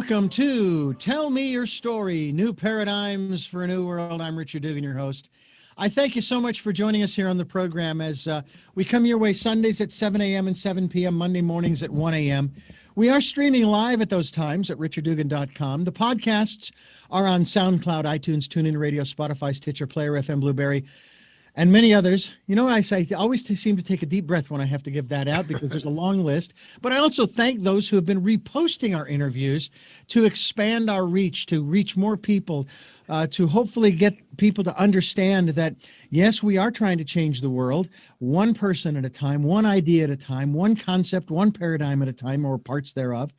Welcome to Tell Me Your Story, New Paradigms for a New World. I'm Richard Dugan, your host. I thank you so much for joining us here on the program as we come your way Sundays at 7 a.m. and 7 p.m., Monday mornings at 1 a.m. We are streaming live at those times at richarddugan.com. The podcasts are on SoundCloud, iTunes, TuneIn Radio, Spotify, Stitcher, Player FM, Blueberry, and many others. You know what I say? I always seem to take a deep breath when I have to give that out because there's a long list. But I also thank those who have been reposting our interviews to expand our reach, to reach more people, to hopefully get people to understand that, yes, we are trying to change the world one person at a time, one idea at a time, one concept, one paradigm at a time, or parts thereof,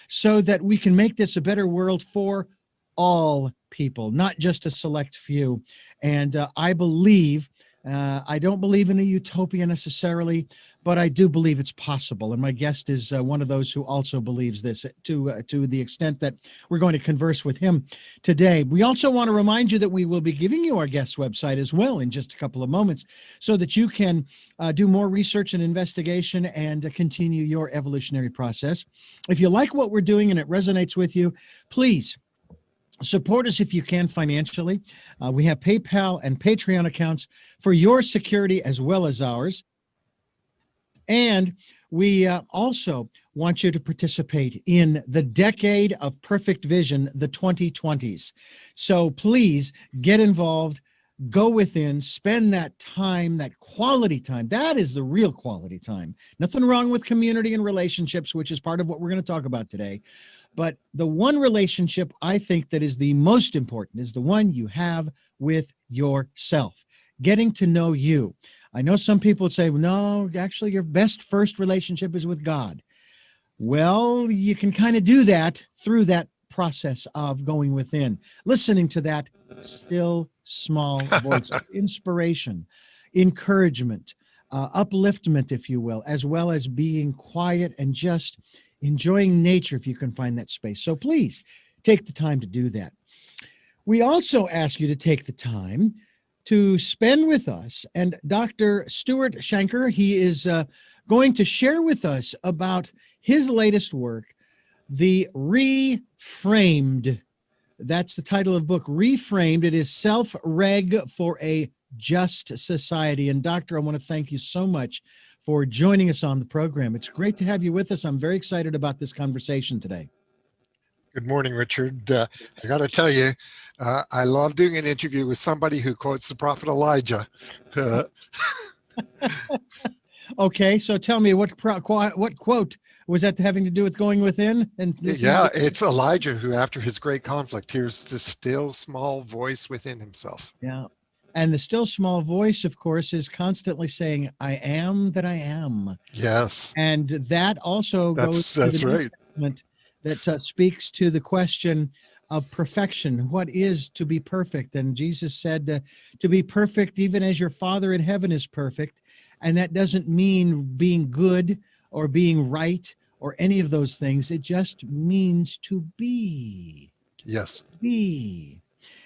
so that we can make this a better world for all people, not just a select few. And I believe I don't believe in a utopia necessarily, but I do believe it's possible. And my guest is one of those who also believes this to the extent that we're going to converse with him today. We also want to remind you that we will be giving you our guest website as well in just a couple of moments so that you can do more research and investigation and continue your evolutionary process. If you like what we're doing and it resonates with you, please support us if you can financially. We have PayPal and Patreon accounts for your security as well as ours. And we also want you to participate in the Decade of Perfect Vision, the 2020s. So please get involved, go within, spend that time, that quality time. That is the real quality time. Nothing wrong with community and relationships, which is part of what we're going to talk about today. But the one relationship I think that is the most important is the one you have with yourself, getting to know you. I know some people would say, no, actually, your best first relationship is with God. Well, you can kind of do that through that process of going within, listening to that still small voice of inspiration, encouragement, upliftment, if you will, as well as being quiet and just enjoying nature if you can find that space. So please take the time to do that. We also ask you to take the time to spend with us and Dr. Stuart Shanker. He is going to share with us about his latest work, the Reframed. That's the title of the book, Reframed. It is Self-Reg for a Just Society. And Doctor, I want to thank you so much for joining us on the program. It's great to have you with us. I'm very excited about this conversation today. Good morning, Richard. I got to tell you, I love doing an interview with somebody who quotes the prophet Elijah. Okay, so tell me, what quote was that having to do with going within? And it's Elijah who, after his great conflict, hears the still small voice within himself. Yeah. And the still small voice, of course, is constantly saying, I am that I am. Yes. And that also goes to that's the right. statement that speaks to the question of perfection. What is to be perfect? And Jesus said to be perfect, even as your Father in heaven is perfect. And that doesn't mean being good or being right or any of those things. It just means to be. Yes. Be.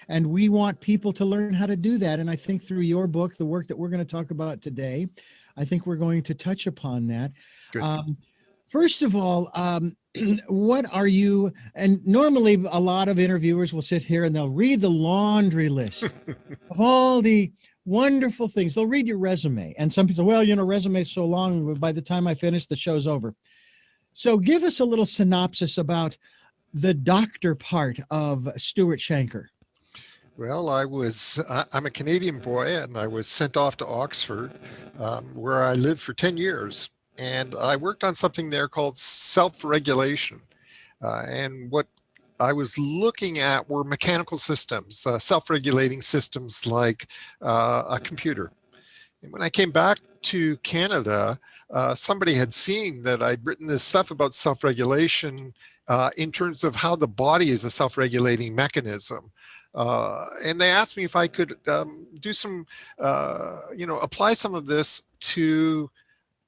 And we want people to learn how to do that. And I think through your book, the work that we're going to talk about today, I think we're going to touch upon that. Good. First of all, what are you, and normally a lot of interviewers will sit here and they'll read the laundry list of all the wonderful things. They'll read your resume. And some people say, well, resume is so long, by the time I finish, the show's over. So give us a little synopsis about the doctor part of Stuart Shanker. Well, I'm a Canadian boy, and I was sent off to Oxford, where I lived for 10 years. And I worked on something there called self-regulation. And what I was looking at were mechanical systems, self-regulating systems like a computer. And when I came back to Canada, somebody had seen that I'd written this stuff about self-regulation in terms of how the body is a self-regulating mechanism. And they asked me if I could do some, apply some of this to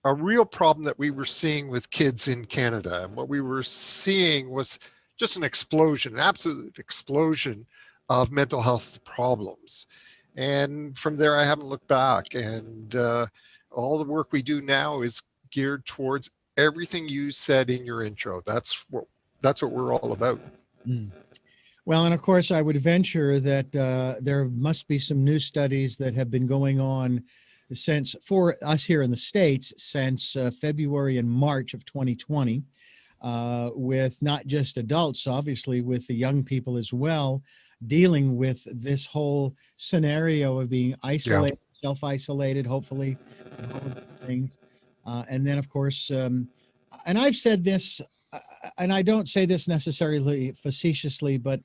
a real problem that we were seeing with kids in Canada. And what we were seeing was just an explosion, an absolute explosion of mental health problems. And from there, I haven't looked back. And all the work we do now is geared towards everything you said in your intro. That's what we're all about. Mm. Well, and of course, I would venture that there must be some new studies that have been going on since, for us here in the States, since February and March of 2020, with not just adults, obviously, with the young people as well, dealing with this whole scenario of being Yeah. isolated, self isolated, hopefully, and all of those things. And then, of course, and I've said this, and I don't say this necessarily facetiously, but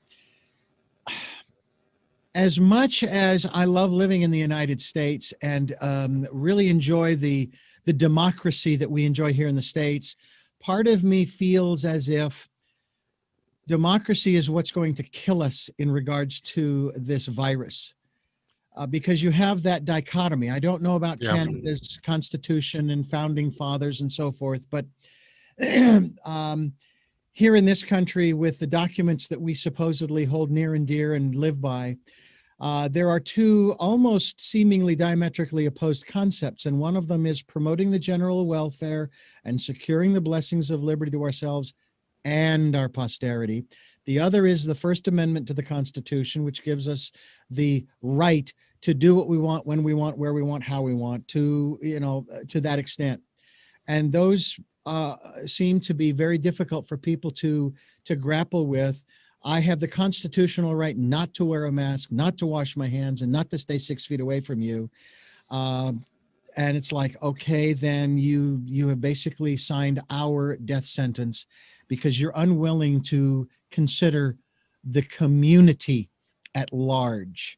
as much as I love living in the United States and really enjoy the democracy that we enjoy here in the States, part of me feels as if democracy is what's going to kill us in regards to this virus. Because you have that dichotomy. I don't know about Yeah. Canada's constitution and founding fathers and so forth, but um, here in this country, with the documents that we supposedly hold near and dear and live by, there are two almost seemingly diametrically opposed concepts, and one of them is promoting the general welfare and securing the blessings of liberty to ourselves and our posterity. The other is the First Amendment to the Constitution, which gives us the right to do what we want, when we want, where we want, how we want, to, to that extent. And those seem to be very difficult for people to grapple with. I have the constitutional right not to wear a mask, not to wash my hands, and not to stay 6 feet away from you. Uh, and it's like, okay, then you have basically signed our death sentence because you're unwilling to consider the community at large.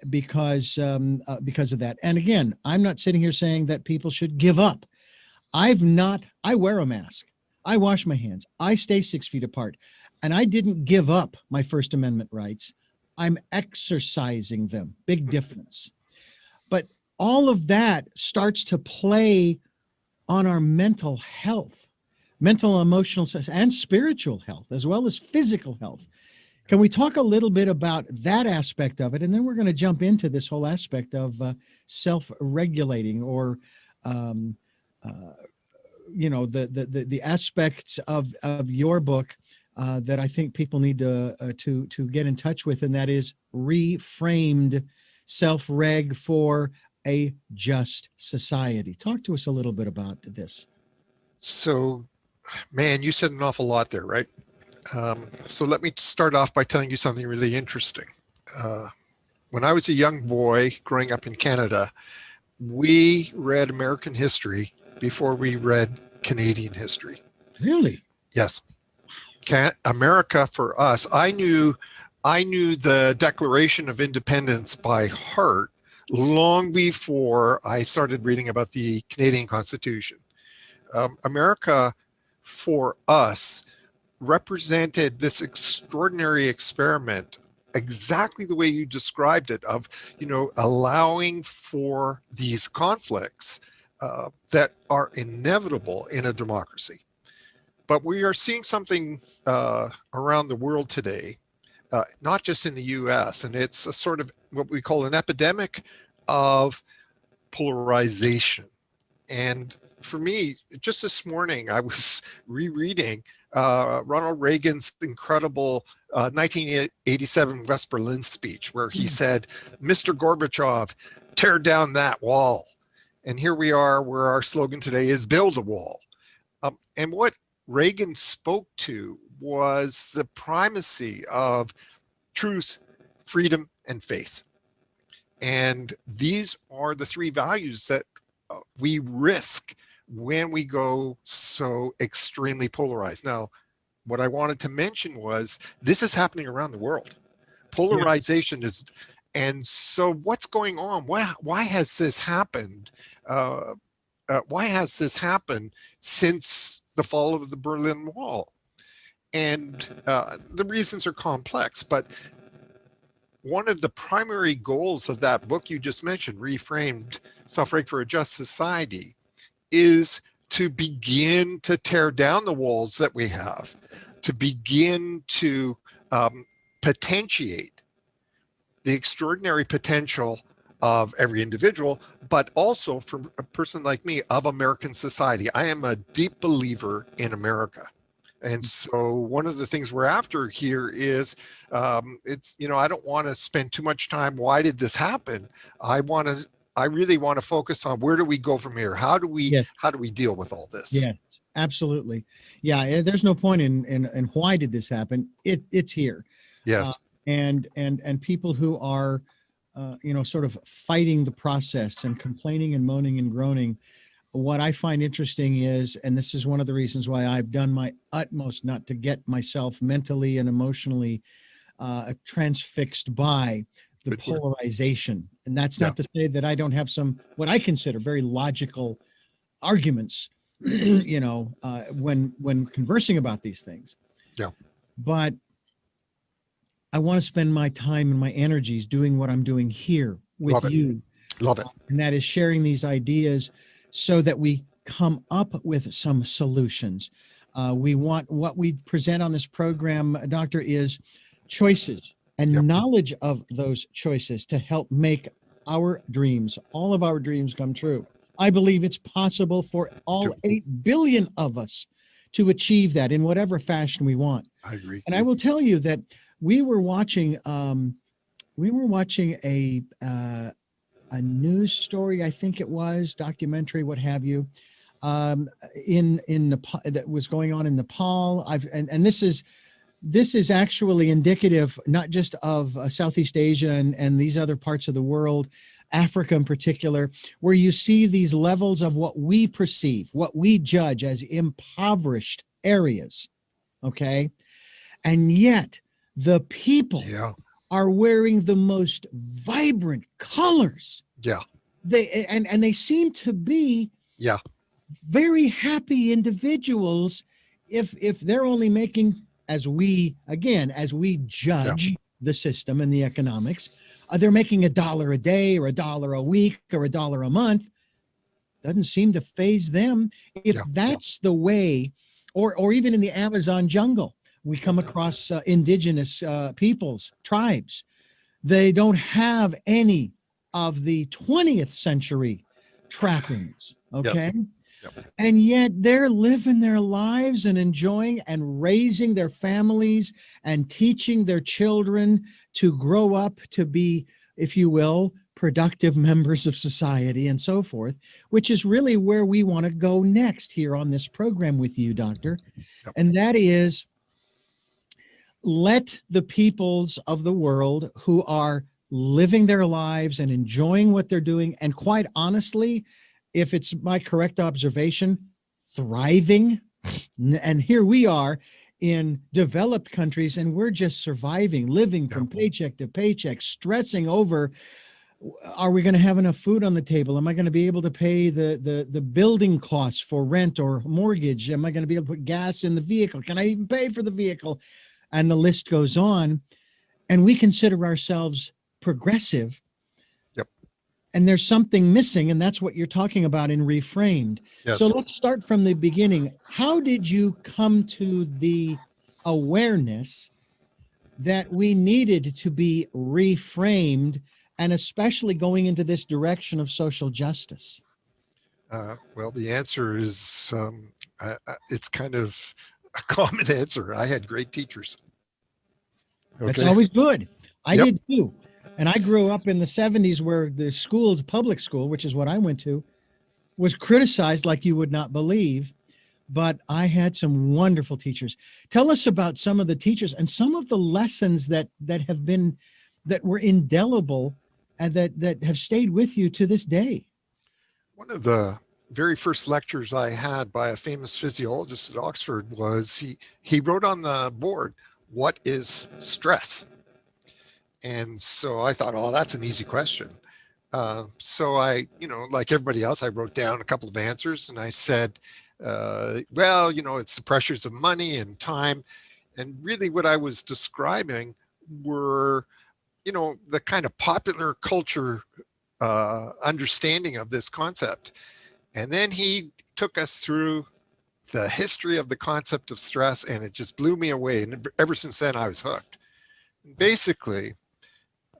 Because of that. And again, I'm not sitting here saying that people should give up. I wear a mask. I wash my hands. I stay 6 feet apart. And I didn't give up my First Amendment rights. I'm exercising them. Big difference. But all of that starts to play on our mental health, mental, emotional, and spiritual health, as well as physical health. Can we talk a little bit about that aspect of it? And then we're going to jump into this whole aspect of self regulating, or um, uh, the aspects of your book that I think people need to get in touch with, and that is reframed self-reg for a just society. Talk to us a little bit about this. So, man, you said an awful lot there, right? So let me start off by telling you something really interesting. Uh, when I was a young boy growing up in Canada, we read American history before we read Canadian history. Really? Yes. America for us, I knew the Declaration of Independence by heart long before I started reading about the Canadian Constitution. America for us represented this extraordinary experiment, exactly the way you described it, of allowing for these conflicts that are inevitable in a democracy. But we are seeing something around the world today, not just in the US, and it's a sort of what we call an epidemic of polarization. And for me, just this morning, I was rereading Ronald Reagan's incredible 1987 West Berlin speech, where he said, "Mr. Gorbachev, tear down that wall." And here we are, where our slogan today is "Build a wall." And what Reagan spoke to was the primacy of truth, freedom, and faith. And these are the three values that we risk when we go so extremely polarized. Now, what I wanted to mention was this is happening around the world. Polarization is, and so what's going on? Why has this happened? Why has this happened since the fall of the Berlin Wall? And the reasons are complex, but one of the primary goals of that book you just mentioned, Reframed, Self-Reg for a Just Society, is to begin to tear down the walls that we have, to begin to potentiate the extraordinary potential of every individual, but also for a person like me, of American society. I am a deep believer in America. And so one of the things we're after here is, it's, I don't want to spend too much time. Why did this happen? I really want to focus on where do we go from here? Yes. How do we deal with all this? Yeah, absolutely. Yeah, there's no point in why did this happen? It's here. Uh, Yes. and people who are sort of fighting the process and complaining and moaning and groaning. What I find interesting is, and this is one of the reasons why I've done my utmost not to get myself mentally and emotionally transfixed by the Good word. polarization. And that's Yeah. not to say that I don't have some, what I consider very logical arguments, when conversing about these things. Yeah. But I want to spend my time and my energies doing what I'm doing here with Love it. you, Love it. and that is sharing these ideas so that we come up with some solutions. We want what we present on this program, Doctor, is choices and Yep. knowledge of those choices to help make our dreams, all of our dreams, come true. I believe it's possible for all 8 billion of us to achieve that in whatever fashion we want. I agree. And I will tell you that we were watching a news story, I think it was documentary, what have you, in Nepal, that was going on in Nepal. And this is actually indicative not just of Southeast Asia and these other parts of the world, Africa in particular, where you see these levels of what we perceive, what we judge as impoverished areas. Okay. And yet the people Yeah. are wearing the most vibrant colors. Yeah. They seem to be Yeah. very happy individuals if they're only making, as we judge the system and the economics, they're making $1 a day or $1 a week or $1 a month. Doesn't seem to faze them. If that's the way, or even in the Amazon jungle, we come across indigenous peoples, tribes. They don't have any of the 20th century trappings, okay? Yep. And yet they're living their lives and enjoying and raising their families and teaching their children to grow up to be, if you will, productive members of society and so forth, which is really where we want to go next here on this program with you, Doctor. Yep. And that is, let the peoples of the world who are living their lives and enjoying what they're doing, and quite honestly, if it's my correct observation, thriving. And here we are in developed countries, and we're just surviving, living from paycheck to paycheck, stressing over, are we going to have enough food on the table? Am I going to be able to pay the building costs for rent or mortgage? Am I going to be able to put gas in the vehicle? Can I even pay for the vehicle? And the list goes on. And we consider ourselves progressive. Yep. And there's something missing, and that's what you're talking about in Reframed. Yes. So let's start from the beginning. How did you come to the awareness that we needed to be reframed, and especially going into this direction of social justice? Well, the answer is, it's kind of a common answer. I had great teachers. That's always good. I Yep. did too. And I grew up in the 70s where the schools, public school, which is what I went to, was criticized like you would not believe. But I had some wonderful teachers. Tell us about some of the teachers and some of the lessons that were indelible and that have stayed with you to this day. One of the very first lectures I had by a famous physiologist at Oxford was he wrote on the board, "What is stress?" And so I thought, oh, that's an easy question. So I, like everybody else, I wrote down a couple of answers, and I said, well, it's the pressures of money and time. And really what I was describing were, the kind of popular culture understanding of this concept. And then he took us through the history of the concept of stress, and it just blew me away. And ever since then, I was hooked. Basically,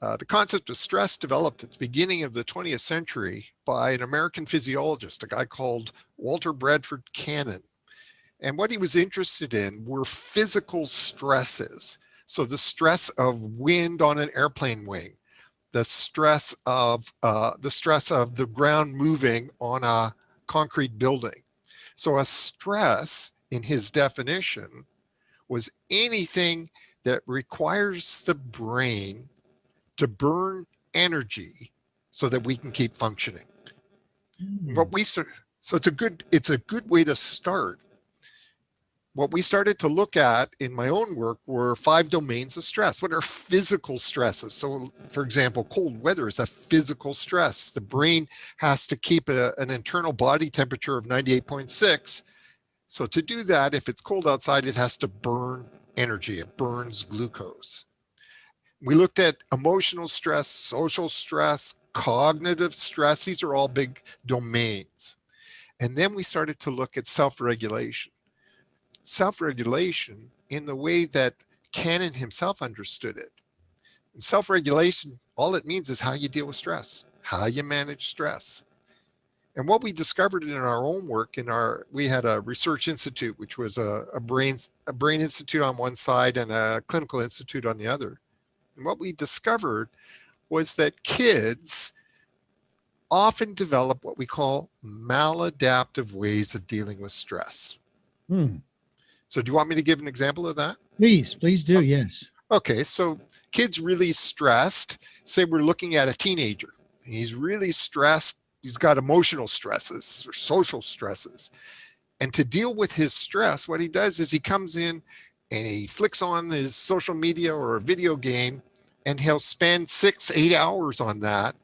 the concept of stress developed at the beginning of the 20th century by an American physiologist, a guy called Walter Bradford Cannon. And what he was interested in were physical stresses. So the stress of wind on an airplane wing, the stress of the ground moving on a concrete building. So a stress, in his definition, was anything that requires the brain to burn energy so that we can keep functioning. Mm. What we so it's a good way to start. What we started to look at in my own work were 5 domains of stress. What are physical stresses? So, for example, cold weather is a physical stress. The brain has to keep an internal body temperature of 98.6. So to do that, if it's cold outside, it has to burn energy. It burns glucose. We looked at emotional stress, social stress, cognitive stress. These are all big domains. And then we started to look at self-regulation. Self-regulation in the way that Cannon himself understood it. And self-regulation, all it means is how you deal with stress, how you manage stress. And what we discovered in our own work, we had a research institute, which was a brain institute on one side and a clinical institute on the other. And what we discovered was that kids often develop what we call maladaptive ways of dealing with stress. Hmm. So do you want me to give an example of that? Please do. Yes. Okay, so kids really stressed, say we're looking at a teenager. He's really stressed. He's got emotional stresses or social stresses. And to deal with his stress, what he does is he comes in and he flicks on his social media or a video game, and he'll spend 6, 8 hours on that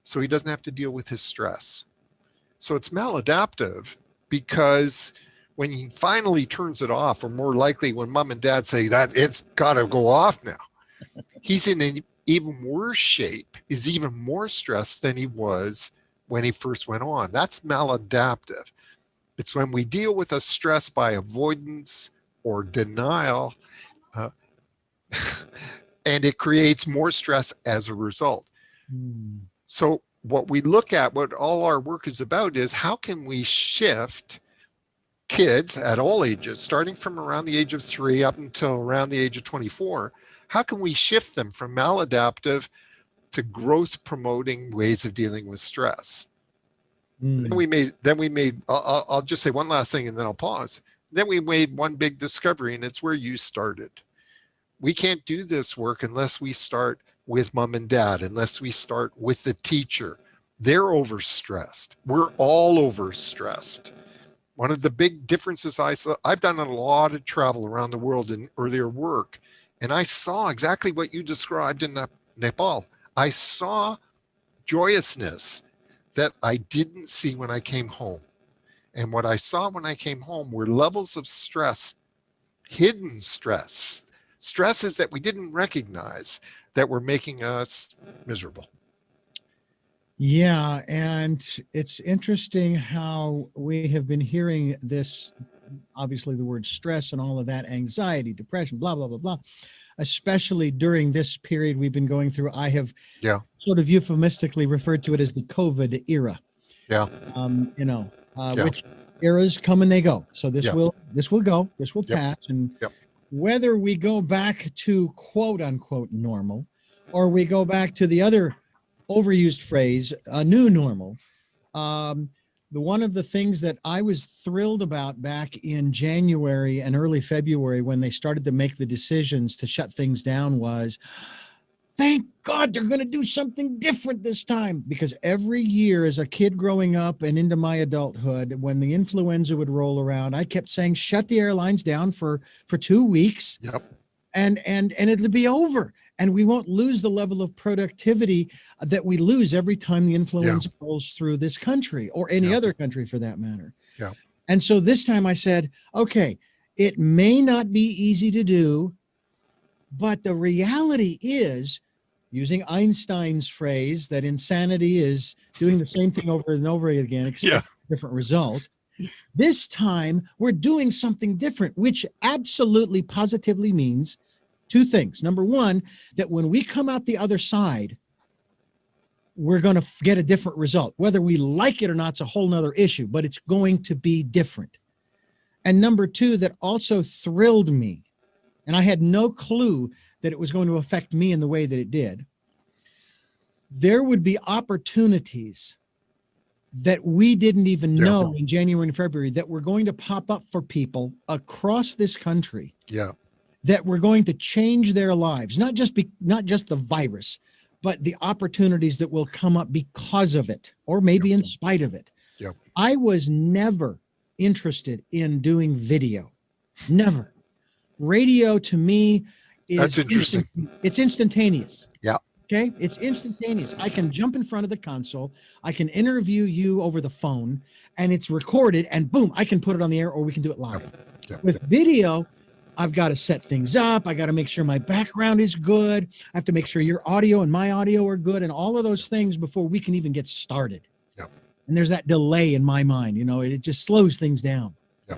so he doesn't have to deal with his stress. So it's maladaptive because when he finally turns it off, or more likely when mom and dad say that it's got to go off now, he's in an even worse shape, is even more stressed than he was when he first went on. That's maladaptive. It's when we deal with a stress by avoidance or denial, uh, and it creates more stress as a result. Hmm. So what we look at, what all our work is about, is how can we shift kids at all ages, starting from around the age of 3 up until around the age of 24, how can we shift them from maladaptive to growth promoting ways of dealing with stress? Hmm. Then we made, I'll just say one last thing and then I'll pause. Then we made one big discovery, and it's where you started. We can't do this work unless we start with mom and dad, unless we start with the teacher. They're overstressed. We're all overstressed. One of the big differences I've done a lot of travel around the world in earlier work, and I saw exactly what you described in Nepal. I saw joyousness that I didn't see when I came home. And what I saw when I came home were levels of stress, hidden stress, stresses that we didn't recognize that were making us miserable. Yeah, and it's interesting how we have been hearing this, obviously the word stress and all of that, anxiety, depression, blah, blah, blah, blah, especially during this period we've been going through. I have Yeah, sort of euphemistically referred to it as the COVID era. yeah, yeah, Which eras come and they go. So this yeah, will go, this will yep, pass. And yep. whether we go back to quote unquote normal, or we go back to the other overused phrase, a new normal, the one of the things that I was thrilled about back in January and early February when they started to make the decisions to shut things down was, thank God they're going to do something different this time. Because every year as a kid growing up and into my adulthood, when the influenza would roll around, I kept saying, shut the airlines down for 2 weeks, Yep. and it'll be over. And we won't lose the level of productivity that we lose every time the Yeah. influenza rolls through this country, or any Yeah. other country for that matter. Yeah. And so this time I said, okay, it may not be easy to do, but the reality is, using Einstein's phrase that insanity is doing the same thing over and over again, Yeah. expect a different result. This time we're doing something different, which absolutely positively means 2 things. Number one, that when we come out the other side, we're going to get a different result. Whether we like it or not, it's a whole nother issue, but it's going to be different. And number two, that also thrilled me, and I had no clue that it was going to affect me in the way that it did. There would be opportunities that we didn't even Yeah. know in January and February that were going to pop up for people across this country, Yeah. that were going to change their lives, not just the virus, but the opportunities that will come up because of it, or maybe in spite of it. Yeah. I was never interested in doing video. Never. Radio to me That's is interesting. it's instantaneous. Yeah. Okay. It's instantaneous. I can jump in front of the console. I can interview you over the phone, and it's recorded, and boom, I can put it on the air, or we can do it live. Yeah. With video, I've got to set things up. I got to make sure my background is good. I have to make sure your audio and my audio are good, and all of those things before we can even get started. Yeah. And there's that delay in my mind, it just slows things down. Yeah.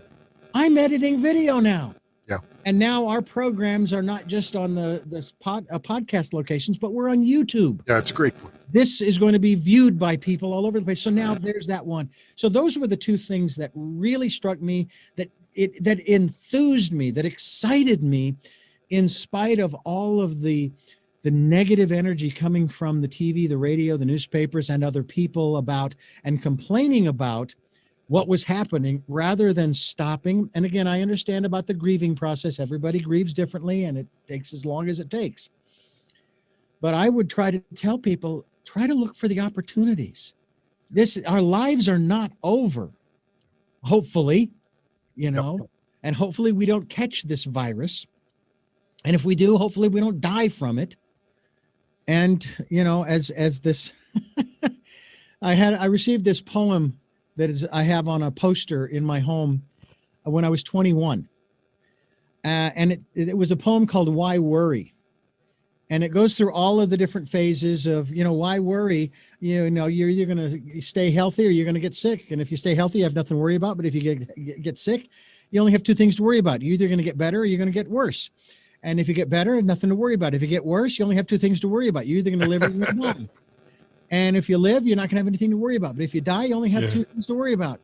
I'm editing video now. Yeah. And now our programs are not just on the podcast locations, but we're on YouTube. Yeah, it's a great point. This is going to be viewed by people all over the place. So now there's that one. So those were the two things that really struck me, that enthused me, that excited me, in spite of all of the negative energy coming from the TV, the radio, the newspapers, and other people about and complaining about what was happening, rather than stopping. And again, I understand about the grieving process. Everybody grieves differently, and it takes as long as it takes. But I would try to tell people, try to look for the opportunities. Our lives are not over, hopefully, and hopefully we don't catch this virus. And if we do, hopefully we don't die from it. And, as this, I received this poem I have on a poster in my home when I was 21. And it was a poem called Why Worry? And it goes through all of the different phases of, why worry? You're either going to stay healthy or you're going to get sick. And if you stay healthy, you have nothing to worry about. But if you get sick, you only have two things to worry about. You're either going to get better or you're going to get worse. And if you get better, nothing to worry about. If you get worse, you only have two things to worry about. You're either going to live or you're going to die. And if you live, you're not going to have anything to worry about. But if you die, you only have two things to worry about.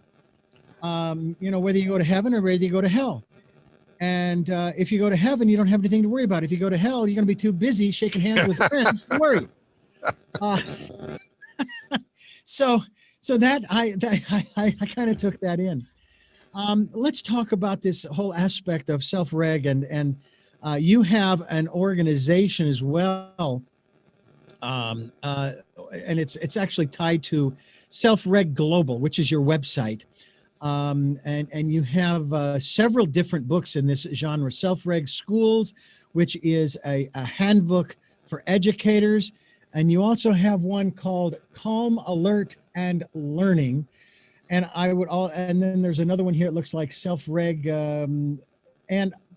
Whether you go to heaven or whether you go to hell. And if you go to heaven, you don't have anything to worry about. If you go to hell, you're going to be too busy shaking hands with friends to worry. So that I kind of took that in. Let's talk about this whole aspect of self-reg, and you have an organization as well. And it's actually tied to Self-Reg Global, which is your website. And you have several different books in this genre. Self-Reg Schools, which is a handbook for educators. And you also have one called Calm, Alert, and Learning. And then there's another one here. It looks like Self-Reg. And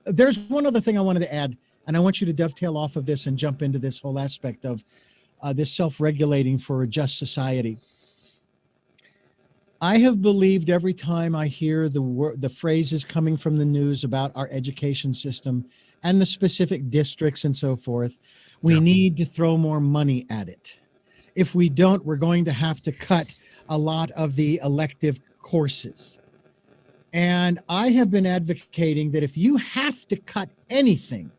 there's one other thing I wanted to add, and I want you to dovetail off of this and jump into this whole aspect of this self-regulating for a just society. I have believed every time I hear the phrases coming from the news about our education system and the specific districts and so forth, we need to throw more money at it. If we don't, we're going to have to cut a lot of the elective courses. And I have been advocating that if you have to cut anything,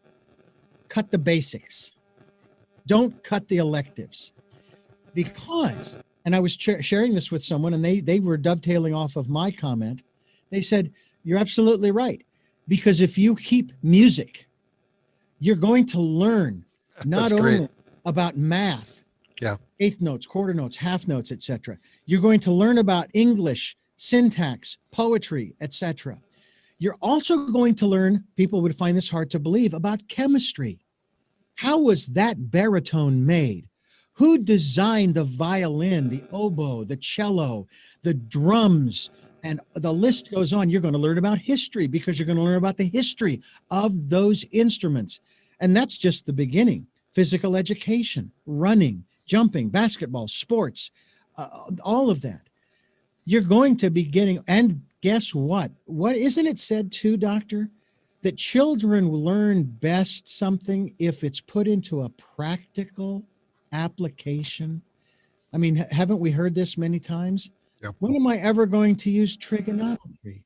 cut the basics. Don't cut the electives. Because, and I was sharing this with someone, and they were dovetailing off of my comment. They said, you're absolutely right. Because if you keep music, you're going to learn not only about math, eighth notes, quarter notes, half notes, etc. You're going to learn about English, syntax, poetry, etc. You're also going to learn, people would find this hard to believe, about chemistry. How was that baritone made? Who designed the violin, the oboe, the cello, the drums, and the list goes on. You're going to learn about history because you're going to learn about the history of those instruments. And that's just the beginning. Physical education, running, jumping, basketball, sports, all of that. You're going to be getting, and guess what? What isn't it said too, Doctor? That children learn best something if it's put into a practical application. I mean, haven't we heard this many times? Yeah. When am I ever going to use trigonometry?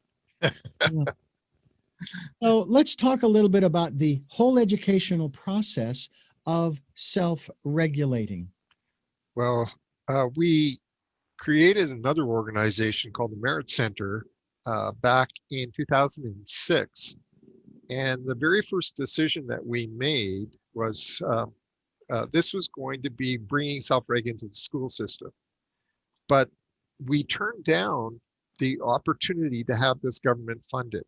So let's talk a little bit about the whole educational process of self-regulating. Well, we created another organization called the Merit Center back in 2006. And the very first decision that we made was this was going to be bringing self-reg into the school system. But we turned down the opportunity to have this government funded.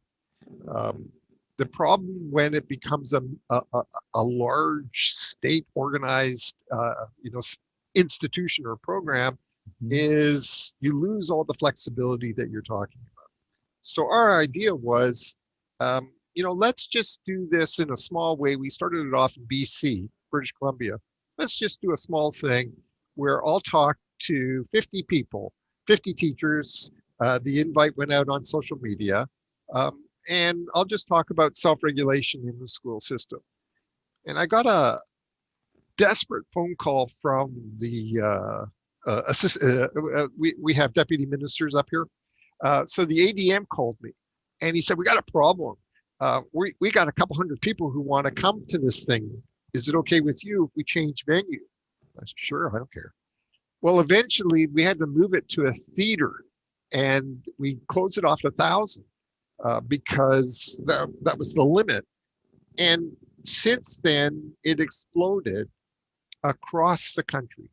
Um, the problem when it becomes a large state organized institution or program Mhm. is you lose all the flexibility that you're talking about. So our idea was, let's just do this in a small way. We started it off in BC, British Columbia. Let's just do a small thing where I'll talk to 50 people, 50 teachers. The invite went out on social media. And I'll just talk about self-regulation in the school system. And I got a desperate phone call from the we have deputy ministers up here. So the ADM called me and he said, we got a problem. We got a couple hundred people who want to come to this thing. Is it okay with you if we change venue? I said, sure, I don't care. Well, eventually we had to move it to a theater and we closed it off at 1,000 because that was the limit. And since then, it exploded across the country.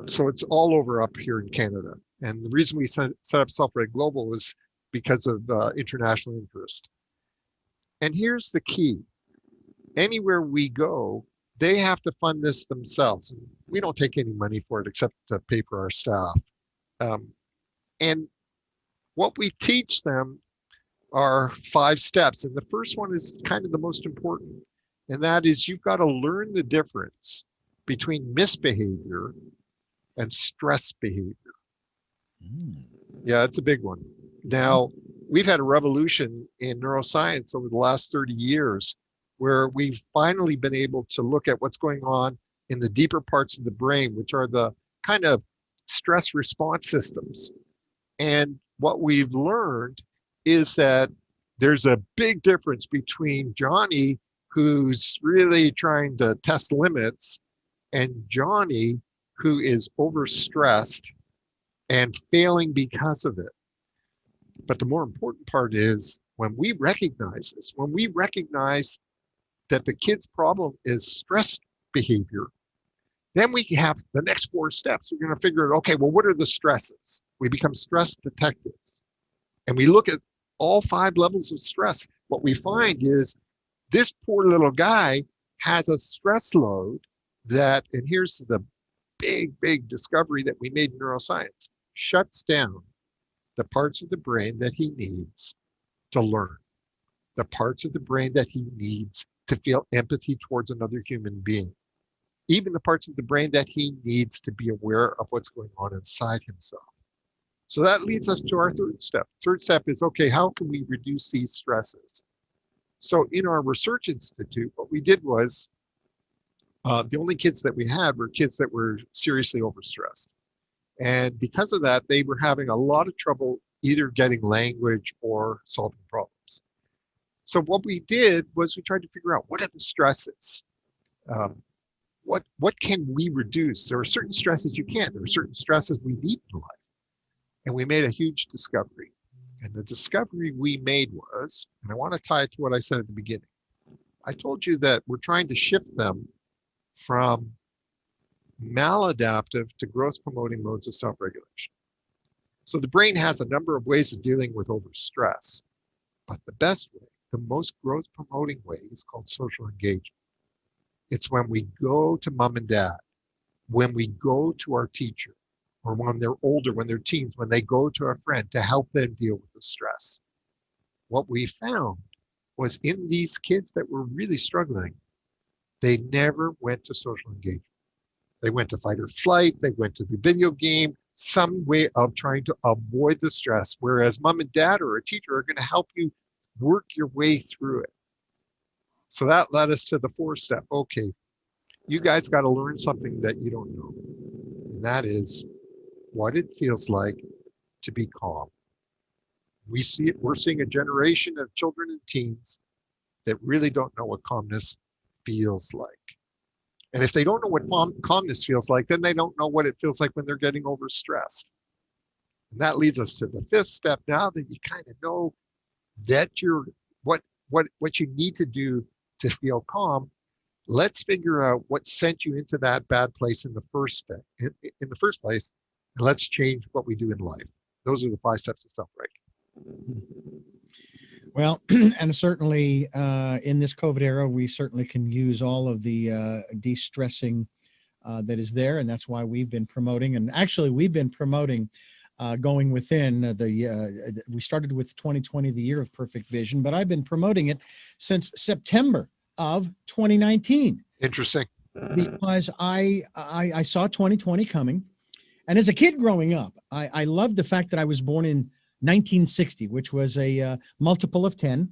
So it's all over up here in Canada. And the reason we set up Self-Reg Global was because of international interest. And here's the key. Anywhere we go, they have to fund this themselves. We don't take any money for it except to pay for our staff. Um, and what we teach them are 5 steps. And the first one is kind of the most important. And that is you've got to learn the difference between misbehavior and stress behavior. Mm. Yeah, it's a big one. Now, we've had a revolution in neuroscience over the last 30 years where we've finally been able to look at what's going on in the deeper parts of the brain, which are the kind of stress response systems. And what we've learned is that there's a big difference between Johnny, who's really trying to test limits, and Johnny, who is overstressed and failing because of it. But the more important part is when we recognize this, when we recognize that the kid's problem is stress behavior, then we have the next 4 steps. We're going to figure out, okay, well, what are the stresses? We become stress detectives. And we look at all 5 levels of stress. What we find is this poor little guy has a stress load that, and here's the big discovery that we made in neuroscience, shuts down the parts of the brain that he needs to learn, the parts of the brain that he needs to feel empathy towards another human being, even the parts of the brain that he needs to be aware of what's going on inside himself. So that leads us to our 3rd step. 3rd step is, okay, how can we reduce these stresses? So in our research institute, what we did was the only kids that we had were kids that were seriously overstressed. And because of that, they were having a lot of trouble either getting language or solving problems. So what we did was we tried to figure out what are the stresses? What can we reduce? There are certain stresses you can't. There are certain stresses we need in life. And we made a huge discovery. And the discovery we made was, and I want to tie it to what I said at the beginning. I told you that we're trying to shift them from maladaptive to growth promoting modes of self-regulation. So the brain has a number of ways of dealing with overstress, but the best way, the most growth promoting way is called social engagement. It's when we go to mom and dad, when we go to our teacher, or when they're older, when they're teens, when they go to a friend to help them deal with the stress. What we found was in these kids that were really struggling, they never went to social engagement. They went to fight or flight, they went to the video game, some way of trying to avoid the stress, whereas mom and dad or a teacher are going to help you work your way through it. So that led us to the 4th step. Okay, you guys got to learn something that you don't know. And that is what it feels like to be calm. We're seeing a generation of children and teens that really don't know what calmness feels like. And if they don't know what calmness feels like, then they don't know what it feels like when they're getting overstressed. And that leads us to the fifth step. Now that you kind of know that you're what you need to do to feel calm, let's figure out what sent you into that bad place in the first step, in the first place, and let's change what we do in life. Those are the 5 steps of self-regulation. Well, and certainly in this COVID era, we certainly can use all of the de-stressing that is there, and that's why we've been promoting. And actually, we've been promoting going within the. We started with 2020, the year of perfect vision, but I've been promoting it since September of 2019 Interesting. because I saw 2020 coming. And as a kid growing up, I loved the fact that I was born in 1960, which was a multiple of 10.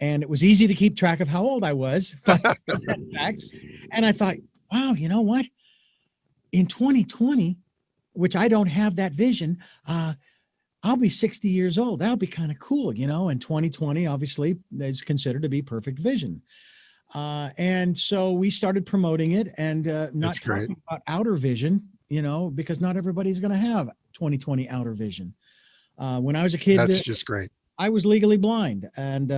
And it was easy to keep track of how old I was, but in fact. And I thought, wow, you know what? In 2020, which I don't have that vision, I'll be 60 years old. That'll be kind of cool, you know. And 2020 obviously is considered to be perfect vision. And so we started promoting it and not talking about outer vision, you know, because not everybody's going to have 2020 outer vision. When I was a kid, that's just great. I was legally blind and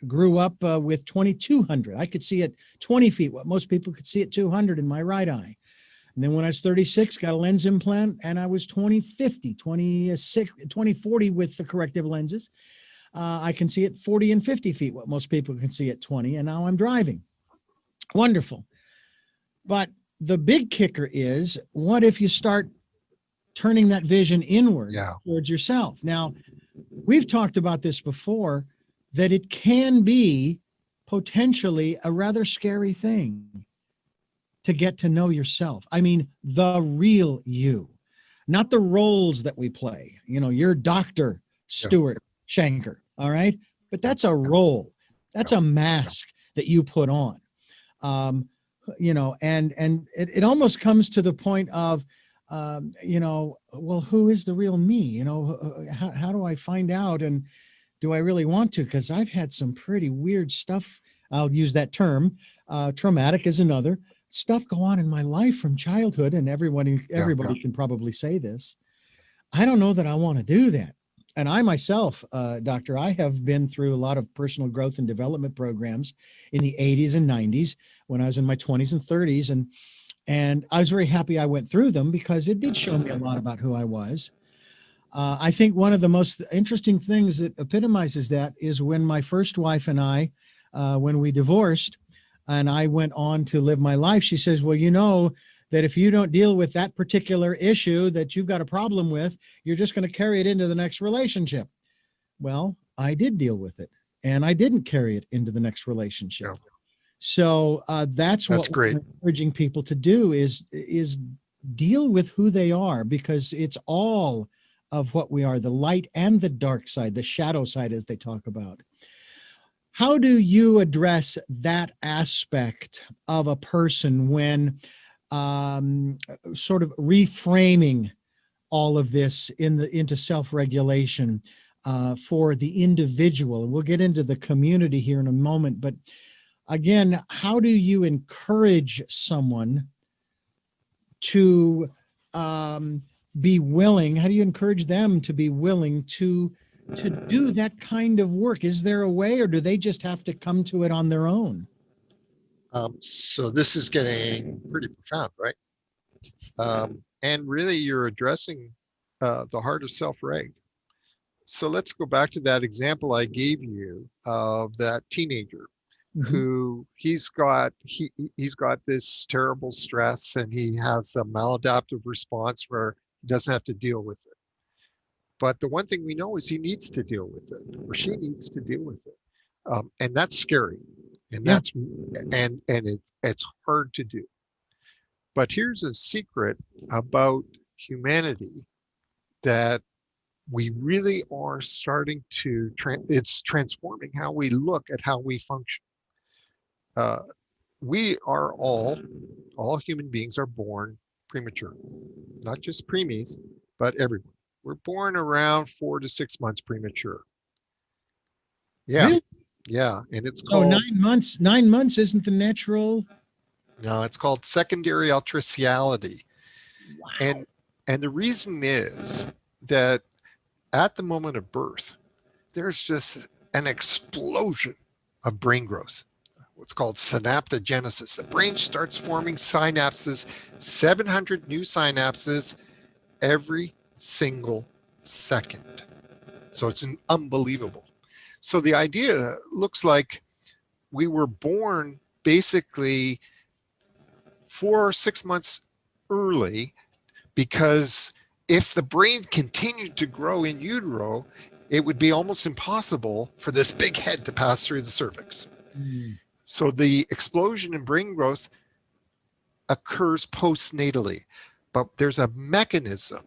grew up with 2200. I could see at 20 feet what most people could see at 200 in my right eye. And then when I was 36, got a lens implant and I was 20/50, 20/40 with the corrective lenses. I can see at 40 and 50 feet what most people can see at 20. And now I'm driving. Wonderful. But the big kicker is, what if you start turning that vision inward towards yourself? Now, we've talked about this before, that it can be potentially a rather scary thing to get to know yourself. I mean, the real you, not the roles that we play. You know, you're Dr. Stuart Shanker, all right? But that's a role. That's a mask that you put on. You know, and it almost comes to the point of, you know, well, who is the real me? You know, how do I find out? And do I really want to? Because I've had some pretty weird stuff. I'll use that term. Traumatic is another. Stuff go on in my life from childhood, and everybody can probably say this. I don't know that I want to do that. And I myself, doctor, I have been through a lot of personal growth and development programs in the 80s and 90s when I was in my 20s and 30s. And I was very happy I went through them because it did show me a lot about who I was. I think one of the most interesting things that epitomizes that is when my first wife and I, when we divorced and I went on to live my life, she says, well, you know, that if you don't deal with that particular issue that you've got a problem with, you're just going to carry it into the next relationship. Well, I did deal with it and I didn't carry it into the next relationship. Yeah. So that's what we're encouraging people to do is deal with who they are, because it's all of what we are, the light and the dark side, the shadow side, as they talk about. How do you address that aspect of a person when sort of reframing all of this into self-regulation for the individual? And we'll get into the community here in a moment, but again, how do you encourage someone to be willing? How do you encourage them to be willing to do that kind of work? Is there a way, or do they just have to come to it on their own? So this is getting pretty profound, right? And really, you're addressing the heart of self-reg. So let's go back to that example I gave you of that teenager who he's got this terrible stress and he has a maladaptive response where he doesn't have to deal with it. But the one thing we know is he needs to deal with it, or she needs to deal with it, and that's scary, and it's hard to do. But here's a secret about humanity that we really are starting to it's transforming how we look at how we function. We are all human beings are born premature, not just preemies, but everyone. We're born around 4 to 6 months premature. Yeah, Really? yeah, and it's So called 9 months. 9 months isn't the natural. no, it's called secondary ultraciality, Wow. and the reason is that at the moment of birth, there's just an explosion of brain growth. What's called synaptogenesis. The brain starts forming synapses, 700 new synapses every single second. So it's unbelievable. So the idea looks like we were born basically 4 or 6 months early because if the brain continued to grow in utero, it would be almost impossible for this big head to pass through the cervix. Mm. So the explosion in brain growth occurs postnatally, but there's a mechanism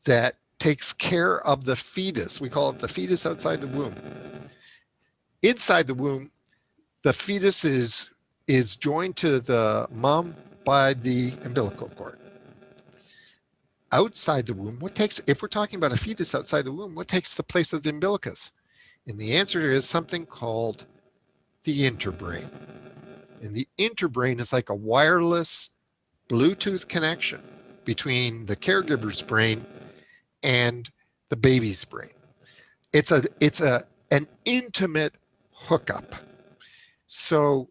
that takes care of the fetus. We call it the fetus outside the womb. Inside the womb, the fetus is joined to the mom by the umbilical cord. Outside the womb, what takes, if we're talking about a fetus outside the womb, what takes the place of the umbilicus? And the answer is something called the interbrain. And the interbrain is like a wireless Bluetooth connection between the caregiver's brain and the baby's brain. It's an intimate hookup. So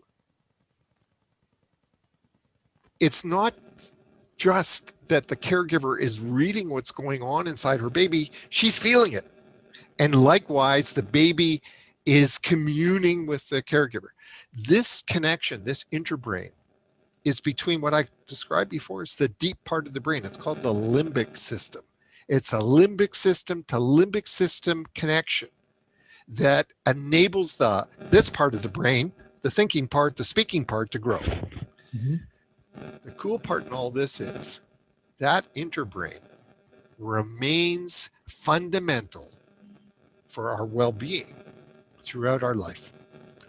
it's not just that the caregiver is reading what's going on inside her baby, she's feeling it. And likewise, the baby is communing with the caregiver. This connection, this interbrain, is between what I described before as the deep part of the brain. It's called the limbic system. It's a limbic system to limbic system connection that enables this part of the brain, the thinking part, the speaking part, to grow. Mm-hmm. The cool part in all this is that interbrain remains fundamental for our well-being throughout our life,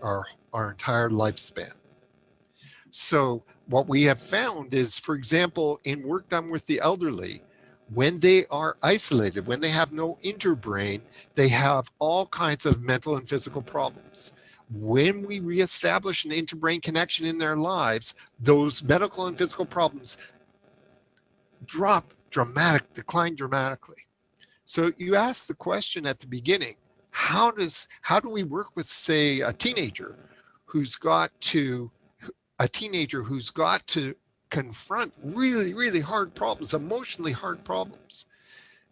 our entire lifespan. So what we have found is, for example, in work done with the elderly, when they are isolated, when they have no interbrain, they have all kinds of mental and physical problems. When we reestablish an interbrain connection in their lives, those medical and physical problems decline dramatically. So you asked the question at the beginning, how do we work with, say, a teenager who's got to confront really, really hard problems, emotionally hard problems?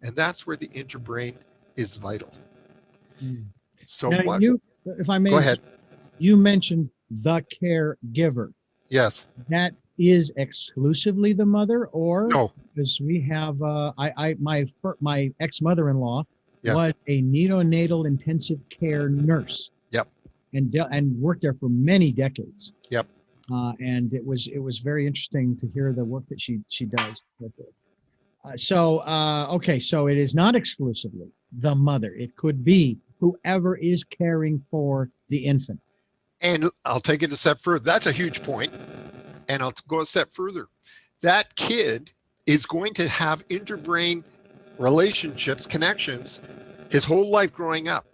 And that's where the interbrain is vital. Mm. So Now, what, if I go may, ahead. you mentioned the caregiver. Yes. That is exclusively the mother, or No. because we have, my ex-mother-in-law Yeah. was a neonatal intensive care nurse. Yep. And worked there for many decades. Yep. And it was very interesting to hear the work that she does. Okay, so it is not exclusively the mother. It could be whoever is caring for the infant. And I'll take it a step further. That's a huge point. And I'll go a step further. That kid is going to have interbrain relationships, connections, his whole life growing up.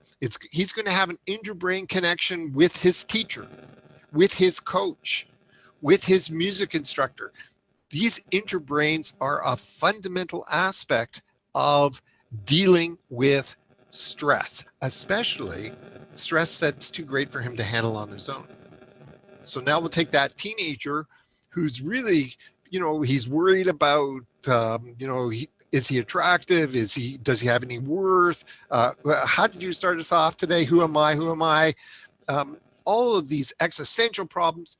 He's going to have an interbrain connection with his teacher, with his coach, with his music instructor. These interbrains are a fundamental aspect of dealing with stress, especially stress that's too great for him to handle on his own. So now we'll take that teenager who's really, he's worried about, is he attractive? Does he have any worth? How did you start us off today? Who am I? Who am I? All of these existential problems.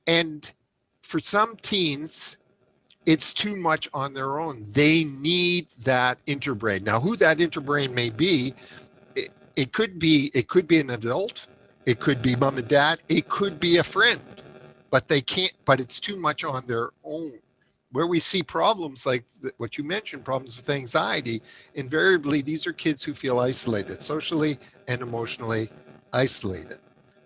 And for some teens, it's too much on their own. They need that interbrain. Now, who that interbrain may be, it could be an adult, it could be mom and dad, it could be a friend, but it's too much on their own. Where we see problems like what you mentioned, problems with anxiety, invariably, these are kids who feel isolated, socially and emotionally isolated.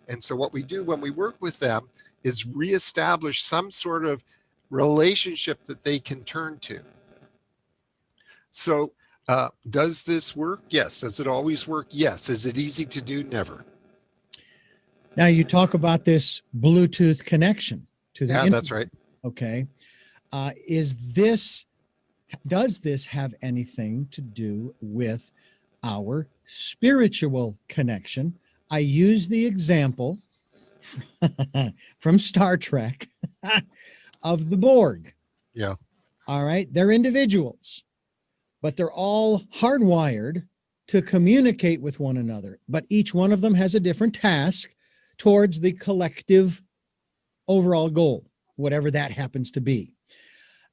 And so what we do when we work with them is reestablish some sort of relationship that they can turn to. So Does this work? Yes. Does it always work? Yes. Is it easy to do? Never. Now you talk about this Bluetooth connection to the Yeah, that's internet. right. Okay. Does this have anything to do with our spiritual connection? I use the example from Star Trek of the Borg. Yeah. All right. They're individuals, but they're all hardwired to communicate with one another. But each one of them has a different task towards the collective overall goal, whatever that happens to be.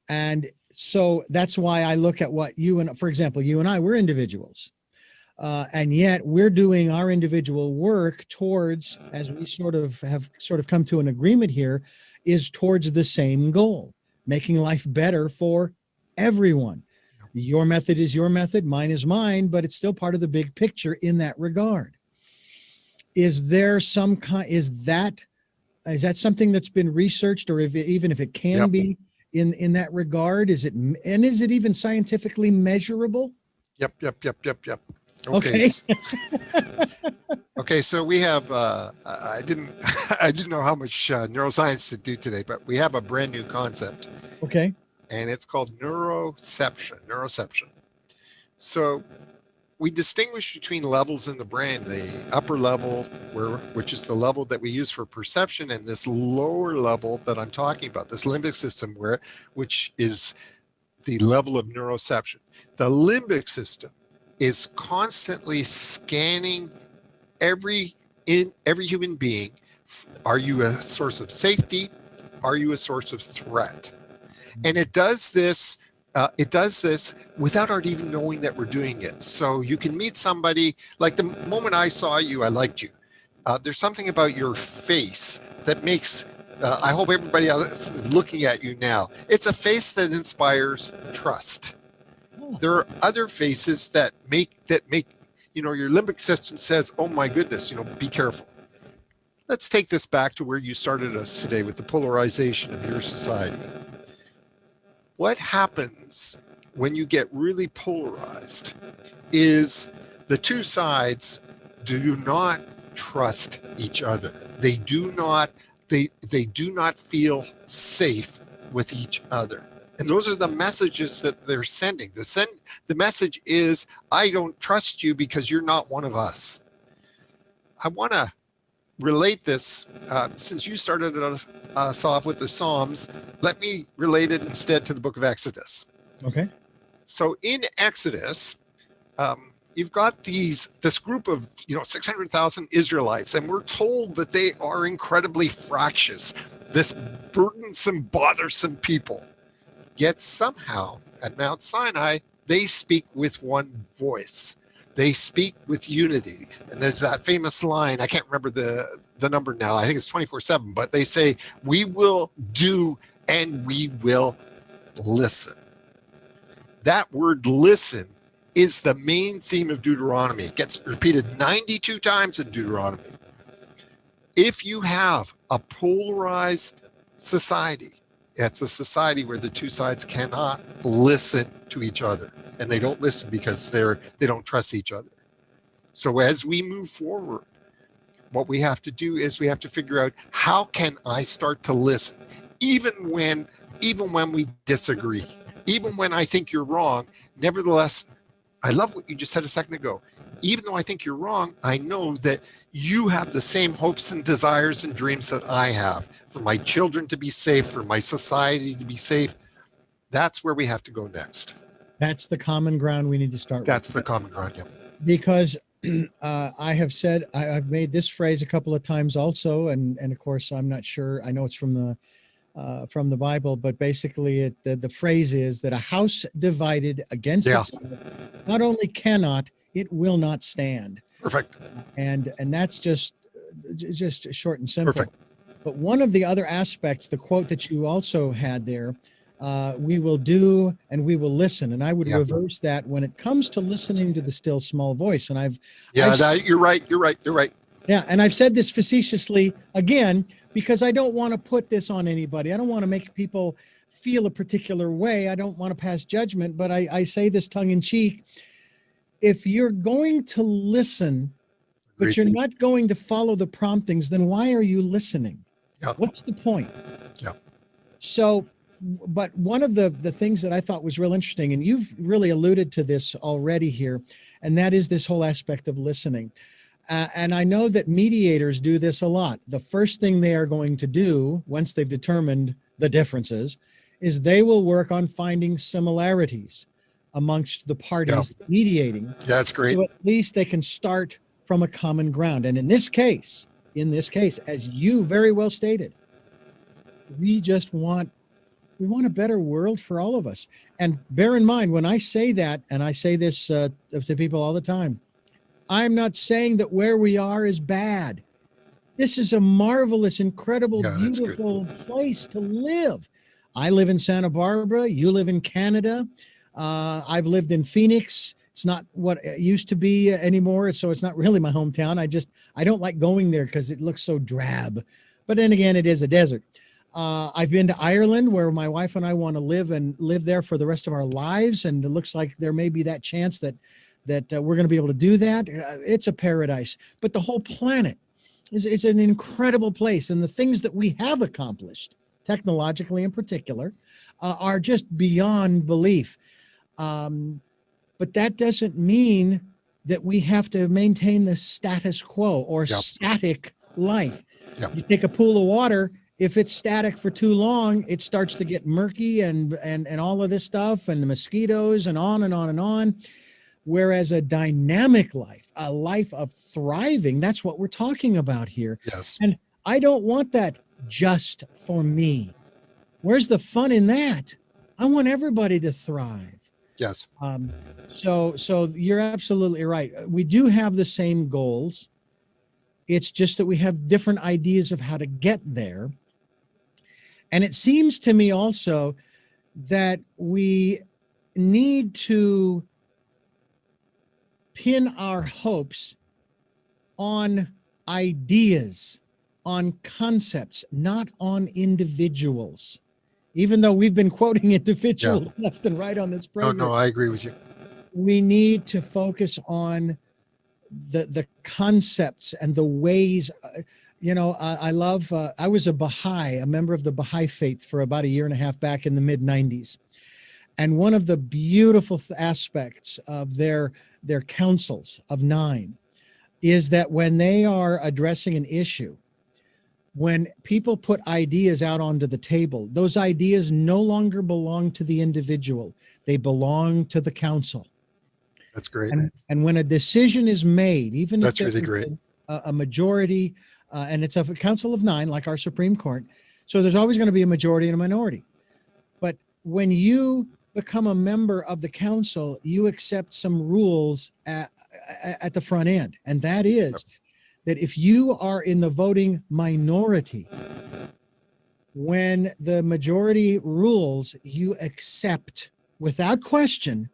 And so that's why I look at what for example, you and I, we're individuals. And yet we're doing our individual work towards, as we have come to an agreement here, is towards the same goal, making life better for everyone. Your method is your method, mine is mine, but it's still part of the big picture in that regard. Is there some kind, is that something that's been researched, or even if it can Yep. be in that regard? Is it even scientifically measurable? Yep. Yep. Yep. Yep. Yep. Okay. Okay. Okay. So we have. I didn't. I didn't know how much neuroscience to do today, but we have a brand new concept, Okay. and it's called neuroception. Neuroception. So we distinguish between levels in the brain, the upper level, which is the level that we use for perception, and this lower level that I'm talking about, this limbic system, which is the level of neuroception. The limbic system is constantly scanning every human being. Are you a source of safety? Are you a source of threat? And it does this. It does this without our even knowing that we're doing it. So you can meet somebody, like the moment I saw you, I liked you. There's something about your face that makes, I hope everybody else is looking at you now. It's a face that inspires trust. There are other faces that make, your limbic system says, oh my goodness, be careful. Let's take this back to where you started us today with the polarization of your society. What happens when you get really polarized is the two sides do not trust each other. They do not feel safe with each other. And those are the messages that they're sending. The message is, I don't trust you because you're not one of us. I want to relate this, since you started us off with the Psalms, let me relate it instead to the book of Exodus. Okay. So in Exodus, you've got this group of 600,000 Israelites, and we're told that they are incredibly fractious, this burdensome, bothersome people. Yet somehow at Mount Sinai, they speak with one voice. They speak with unity. And there's that famous line, I can't remember the number now, I think it's 24/7, but they say, we will do and we will listen. That word listen is the main theme of Deuteronomy. It gets repeated 92 times in Deuteronomy. If you have a polarized society, it's a society where the two sides cannot listen to each other. And they don't listen because they don't trust each other. So as we move forward, what we have to do is we have to figure out, how can I start to listen, even when we disagree, even when I think you're wrong. Nevertheless, I love what you just said a second ago. Even though I think you're wrong, I know that you have the same hopes and desires and dreams that I have, for my children to be safe, for my society to be safe. That's where we have to go next. That's the common ground we need to start That's with. the common ground, yeah. Because I have said, I've made this phrase a couple of times also, and of course, I'm not sure, I know it's from the Bible, but basically the phrase is that a house divided against itself not only cannot, it will not stand. Perfect. And that's just short and simple. Perfect. But one of the other aspects, the quote that you also had there, we will do and we will listen. And I would reverse that when it comes to listening to the still small voice. And you're right. Yeah. And I've said this facetiously again, because I don't want to put this on anybody. I don't want to make people feel a particular way. I don't want to pass judgment, but I say this tongue in cheek. If you're going to listen, but Agreed. you're not going to follow the promptings, then why are you listening? Yeah. What's the point? Yeah. So, but one of the things that I thought was real interesting, and you've really alluded to this already here, and that is this whole aspect of listening. And I know that mediators do this a lot. The first thing they are going to do once they've determined the differences is they will work on finding similarities amongst the parties mediating. Yeah, that's great. So at least they can start from a common ground. And in this case, as you very well stated, we want a better world for all of us. And bear in mind, when I say that, and I say this to people all the time, I'm not saying that where we are is bad. This is a marvelous, incredible, beautiful place to live. I live in Santa Barbara. You live in Canada. I've lived in Phoenix. It's not what it used to be anymore. So it's not really my hometown. I don't like going there because it looks so drab. But then again, it is a desert. I've been to Ireland, where my wife and I want to live there for the rest of our lives. And it looks like there may be that chance that we're going to be able to do that. It's a paradise. But the whole planet is an incredible place. And the things that we have accomplished, technologically in particular, are just beyond belief. But that doesn't mean that we have to maintain the status quo or static life. You take a pool of water, if it's static for too long, it starts to get murky and all of this stuff and the mosquitoes and on and on and on. Whereas a dynamic life, a life of thriving, that's what we're talking about here. Yes. And I don't want that just for me. Where's the fun in that? I want everybody to thrive. Yes. So you're absolutely right. We do have the same goals. It's just that we have different ideas of how to get there. And it seems to me also that we need to pin our hopes on ideas, on concepts, not on individuals. Even though we've been quoting individuals left and right on this program. No, I agree with you. We need to focus on the concepts and the ways. I was a Baha'i, a member of the Baha'i faith for about a year and a half back in the mid 90s. And one of the beautiful aspects of their councils of 9 is that when they are addressing an issue, when people put ideas out onto the table, those ideas no longer belong to the individual. They belong to the council. That's great. And when a decision is made, even that's if really great. A majority, and it's a council of 9, like our Supreme Court, so there's always going to be a majority and a minority. But when you become a member of the council, you accept some rules at the front end. And that is that if you are in the voting minority, when the majority rules, you accept without question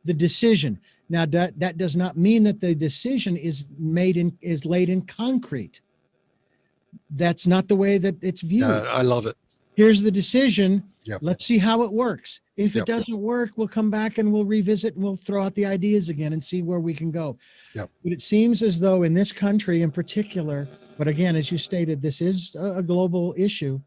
the decision. Now, that does not mean that the decision is laid in concrete. That's not the way that it's viewed. I love it. Here's the decision. Yep. Let's see how it works. If it doesn't work, we'll come back and we'll revisit and we'll throw out the ideas again and see where we can go. Yep. But it seems as though in this country in particular, but again, as you stated, this is a global issue.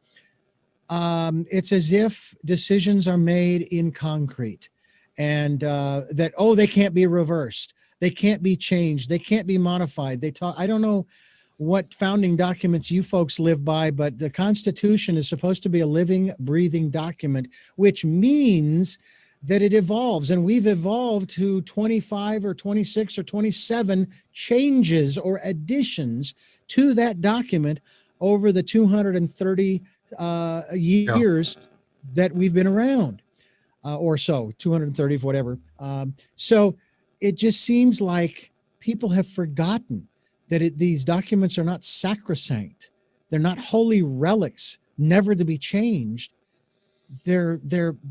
It's as if decisions are made in concrete and that, they can't be reversed. They can't be changed. They can't be modified. I don't know what founding documents you folks live by, but the Constitution is supposed to be a living, breathing document, which means that it evolves. And we've evolved to 25 or 26 or 27 changes or additions to that document over the 230 years that we've been around, or so, 230, whatever. So it just seems like people have forgotten that these documents are not sacrosanct. They're not holy relics, never to be changed. They're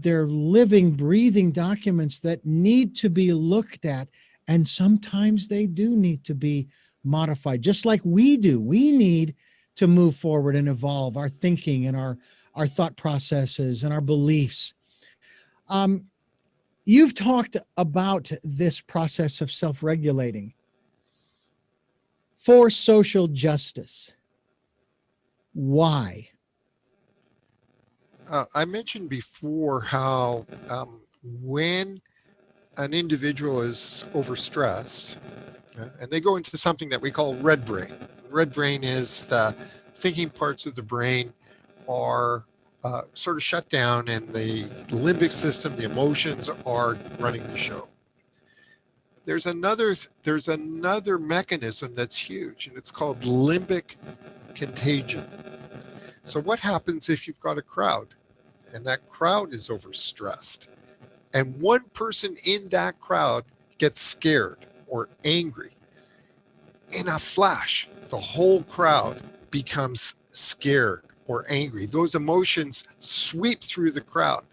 living, breathing documents that need to be looked at. And sometimes they do need to be modified, just like we do. We need to move forward and evolve our thinking and our thought processes and our beliefs. Um, you've talked about this process of self-regulating for social justice. Why? I mentioned before how when an individual is overstressed, and they go into something that we call red brain. Red brain is the thinking parts of the brain are sort of shut down, and the limbic system, the emotions, are running the show. There's another mechanism that's huge, and it's called limbic contagion. So what happens if you've got a crowd and that crowd is overstressed, and one person in that crowd gets scared or angry? In a flash, the whole crowd becomes scared or angry. Those emotions sweep through the crowd.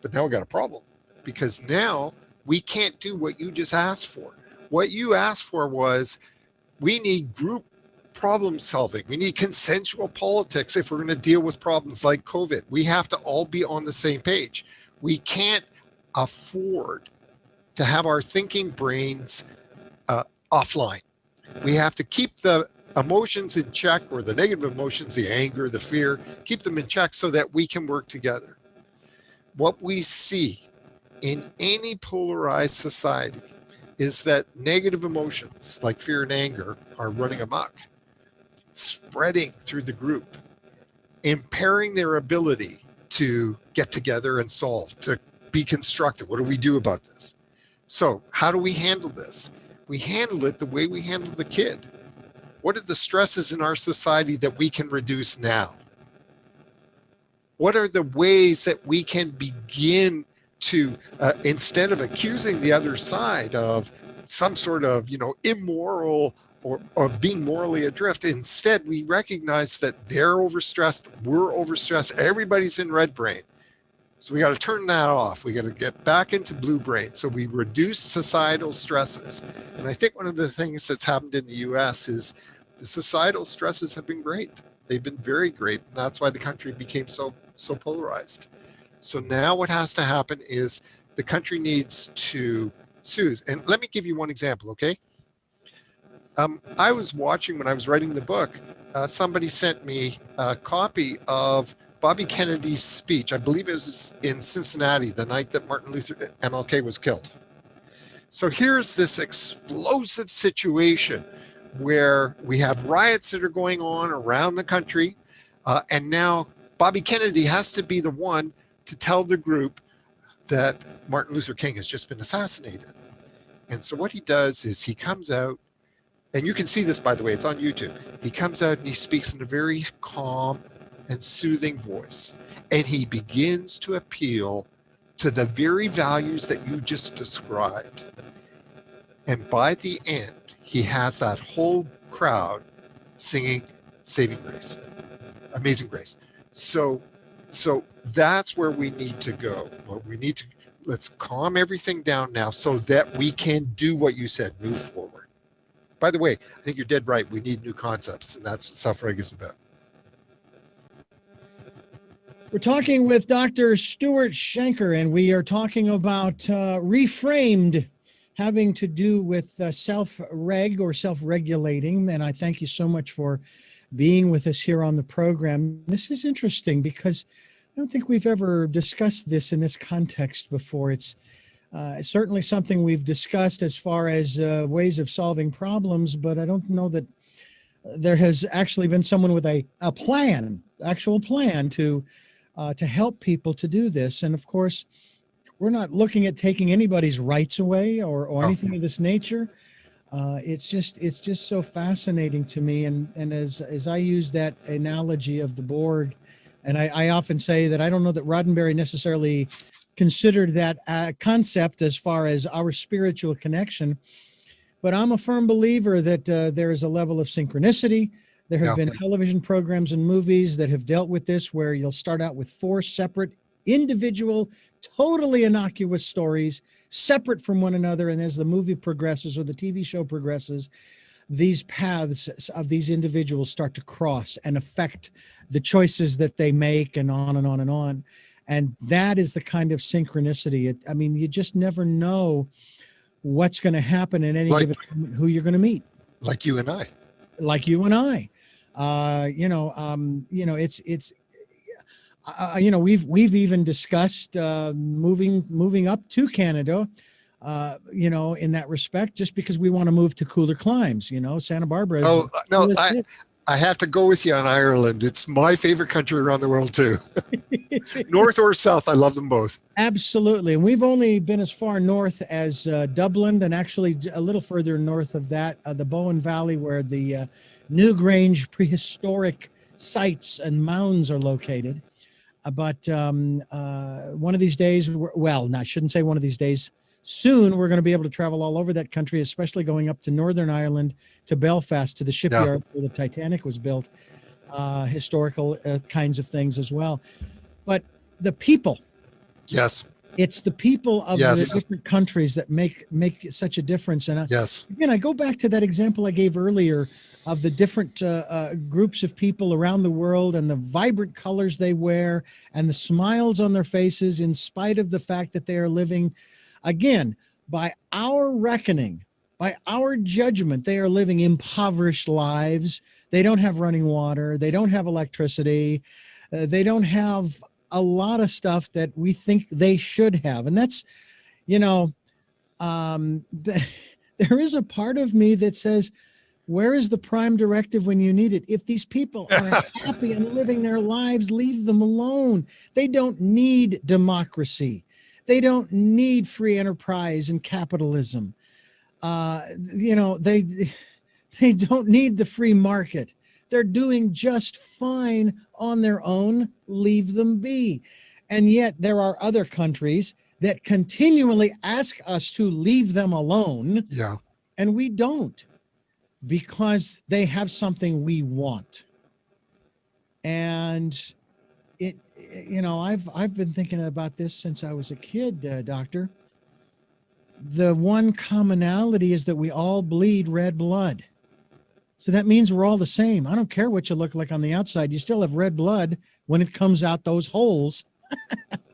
But now we got a problem, because now we can't do what you just asked for. What you asked for was, we need group problem solving. We need consensual politics if we're going to deal with problems like COVID. We have to all be on the same page. We can't afford to have our thinking brains offline. We have to keep the emotions in check, or the negative emotions, the anger, the fear, keep them in check so that we can work together. What we see in any polarized society is that negative emotions like fear and anger are running amok, spreading through the group, impairing their ability to get together and solve, to be constructive. What do we do about this? So how do we handle this? We handle it the way we handle the kid. What are the stresses in our society that we can reduce now? What are the ways that we can begin to, instead of accusing the other side of some sort of, immoral or being morally adrift, instead we recognize that they're overstressed, we're overstressed, everybody's in red brain. So we got to turn that off. We got to get back into blue brain. So we reduce societal stresses. And I think one of the things that's happened in the US is the societal stresses have been great. They've been very great. And that's why the country became so polarized. So now what has to happen is the country needs to soothe. And let me give you one example, okay? I was watching, when I was writing the book, somebody sent me a copy of Bobby Kennedy's speech. I believe it was in Cincinnati the night that MLK was killed. So here's this explosive situation where we have riots that are going on around the country, and now Bobby Kennedy has to be the one to tell the group that Martin Luther King has just been assassinated. And so what he does is he comes out, and you can see this, by the way, it's on YouTube. He comes out and he speaks in a very calm and soothing voice. And he begins to appeal to the very values that you just described. And by the end, he has that whole crowd singing Saving Grace, Amazing Grace. So that's where we need to go. Let's calm everything down now so that we can do what you said, move forward. By the way, I think you're dead right. We need new concepts, and that's what self-reg is about. We're talking with Dr. Stuart Shanker, and we are talking about Reframed, having to do with self-reg or self-regulating. And I thank you so much for being with us here on the program. This is interesting because I don't think we've ever discussed this in this context before. It's certainly something we've discussed as far as ways of solving problems, but I don't know that there has actually been someone with a actual plan to help people to do this. And of course, we're not looking at taking anybody's rights away or anything of this nature. It's just so fascinating to me. And as I use that analogy of the Borg, and I often say that I don't know that Roddenberry necessarily considered that concept as far as our spiritual connection, but I'm a firm believer that there is a level of synchronicity. There have been television programs and movies that have dealt with this, where you'll start out with 4 separate individual, totally innocuous stories, separate from one another. And as the movie progresses or the TV show progresses, these paths of these individuals start to cross and affect the choices that they make, and on and on and on. And that is the kind of synchronicity. I mean, you just never know what's going to happen in any Like given moment, who you're going to meet, like you and I. like you and I. It's we've even discussed moving up to Canada, in that respect, just because we want to move to cooler climes. Santa Barbara is Oh no, I have to go with you on Ireland. It's my favorite country around the world too. North or south, I love them both. Absolutely. And we've only been as far north as Dublin, and actually a little further north of that, the Bowen Valley, where the Newgrange prehistoric sites and mounds are located. But one of these days, I shouldn't say one of these days. Soon, we're going to be able to travel all over that country, especially going up to Northern Ireland, to Belfast, to the Yeah. shipyard where the Titanic was built, historical kinds of things as well. But the people, Yes. it's the people of the Yes. different countries that make such a difference. And Yes. again, I go back to that example I gave earlier of the different groups of people around the world, and the vibrant colors they wear, and the smiles on their faces, in spite of the fact that they are living, again, by our reckoning, by our judgment, they are living impoverished lives. They don't have running water. They don't have electricity. They don't have a lot of stuff that we think they should have. And that's, there is a part of me that says, where is the prime directive when you need it? If these people are happy and living their lives, leave them alone. They don't need democracy. They don't need free enterprise and capitalism. They don't need the free market. They're doing just fine on their own. Leave them be. And yet there are other countries that continually ask us to leave them alone. Yeah. And we don't, because they have something we want. And I've been thinking about this since I was a kid, doctor. The one commonality is that we all bleed red blood. So that means we're all the same. I don't care what you look like on the outside. You still have red blood when it comes out those holes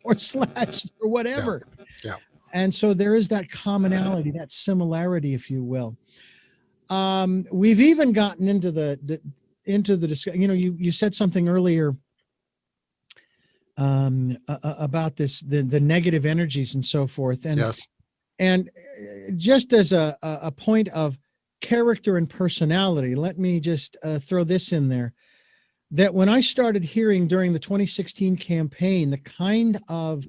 or slashed or whatever. Yeah. And so there is that commonality, that similarity, if you will. We've even gotten into the discussion. You said something earlier about this, the negative energies and so forth. And Yes. And just as a point of character and personality, let me just throw this in there, that when I started hearing during the 2016 campaign, the kind of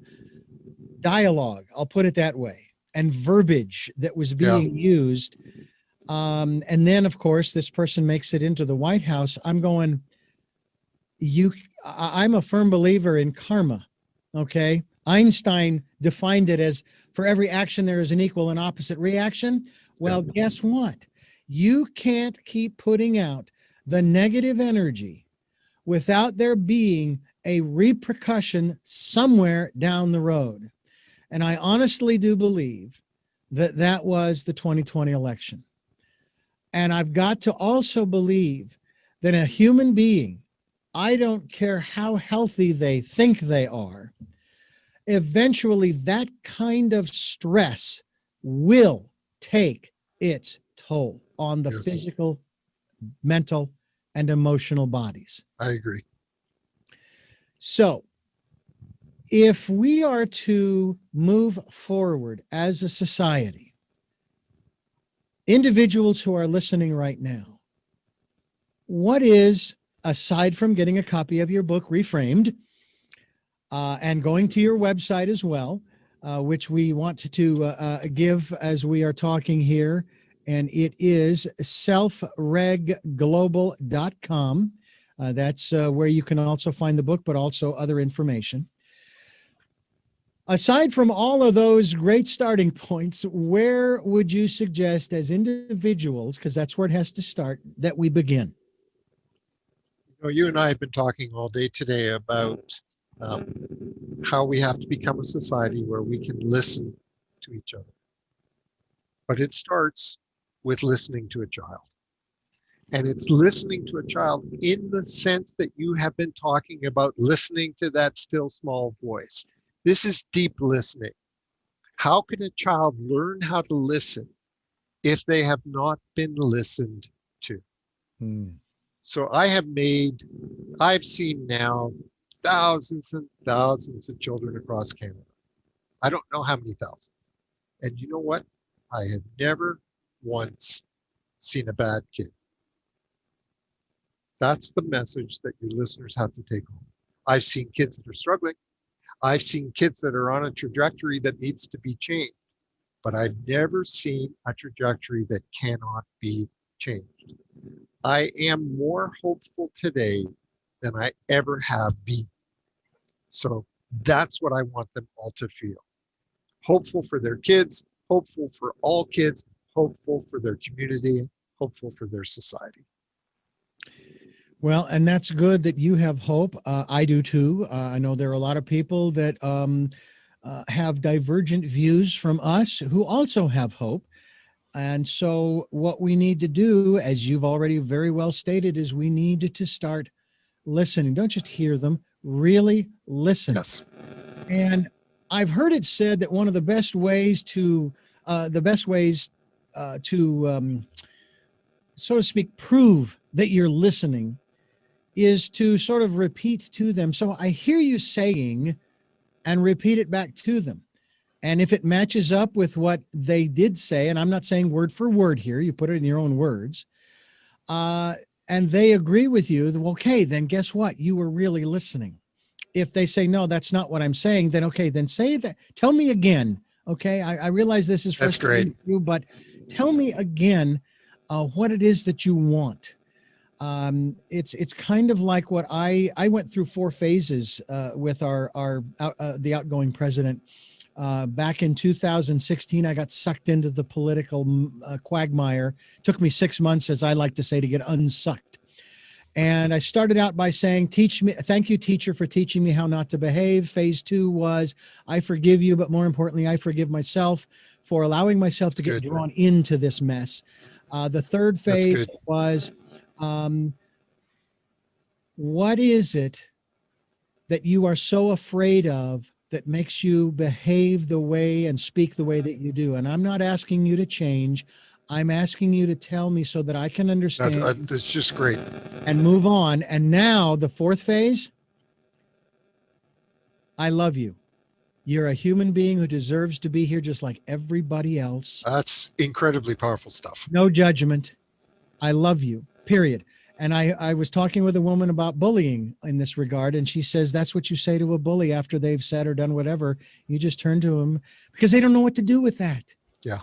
dialogue, I'll put it that way, and verbiage that was being used, and then, of course, this person makes it into the White House, I'm going, I'm a firm believer in karma, okay? Einstein defined it as, for every action, there is an equal and opposite reaction. Well, guess what? You can't keep putting out the negative energy without there being a repercussion somewhere down the road. And I honestly do believe that that was the 2020 election. And I've got to also believe that a human being, I don't care how healthy they think they are, eventually that kind of stress will take its toll on the physical, mental, and emotional bodies. I agree. So if we are to move forward as a society, individuals who are listening right now, what is, aside from getting a copy of your book, Reframed, and going to your website as well, which we want to give as we are talking here, and it is selfregglobal.com. That's where you can also find the book, but also other information. Aside from all of those great starting points, where would you suggest as individuals, because that's where it has to start, that we begin? You and I have been talking all day today about how we have to become a society where we can listen to each other. But it starts with listening to a child. And it's listening to a child in the sense that you have been talking about, listening to that still small voice. This is deep listening. How can a child learn how to listen if they have not been listened to? Hmm. So I've seen now thousands and thousands of children across Canada. I don't know how many thousands. And you know what? I have never once seen a bad kid. That's the message that your listeners have to take home. I've seen kids that are struggling. I've seen kids that are on a trajectory that needs to be changed, but I've never seen a trajectory that cannot be changed. I am more hopeful today than I ever have been. So that's what I want them all to feel. Hopeful for their kids, hopeful for all kids, hopeful for their community, hopeful for their society. Well, and that's good that you have hope. I do too. I know there are a lot of people that have divergent views from us who also have hope. And so, what we need to do, as you've already very well stated, is we need to start listening. Don't just hear them, really listen. Yes, And I've heard it said that one of the best ways to so to speak, prove that you're listening is to sort of repeat to them. So I hear you saying and repeat it back to them. And if it matches up with what they did say, and I'm not saying word for word here, you put it in your own words, uh, and they agree with you, then, okay, then guess what? You were really listening. If they say, no, that's not what I'm saying, then okay, then say that. Tell me again. Okay. I realize this is that's frustrating great. to you, but tell me again what it is that you want. It's kind of like what I went through 4 phases with our the outgoing president. Back in 2016, I got sucked into the political quagmire. Took me 6 months, as I like to say, to get unsucked. And I started out by saying, teach me, thank you, teacher, for teaching me how not to behave. Phase 2 was, I forgive you, but more importantly, I forgive myself for allowing myself to That's get good. drawn into this mess. The third That's phase good. was, um, what is it that you are so afraid of that makes you behave the way and speak the way that you do? And I'm not asking you to change. I'm asking you to tell me so that I can understand That's just great. and move on. And now the fourth phase, I love you. You're a human being who deserves to be here just like everybody else. That's incredibly powerful stuff. No judgment. I love you, period. And I was talking with a woman about bullying in this regard, and she says that's what you say to a bully after they've said or done whatever. You just turn to them because they don't know what to do with that. Yeah,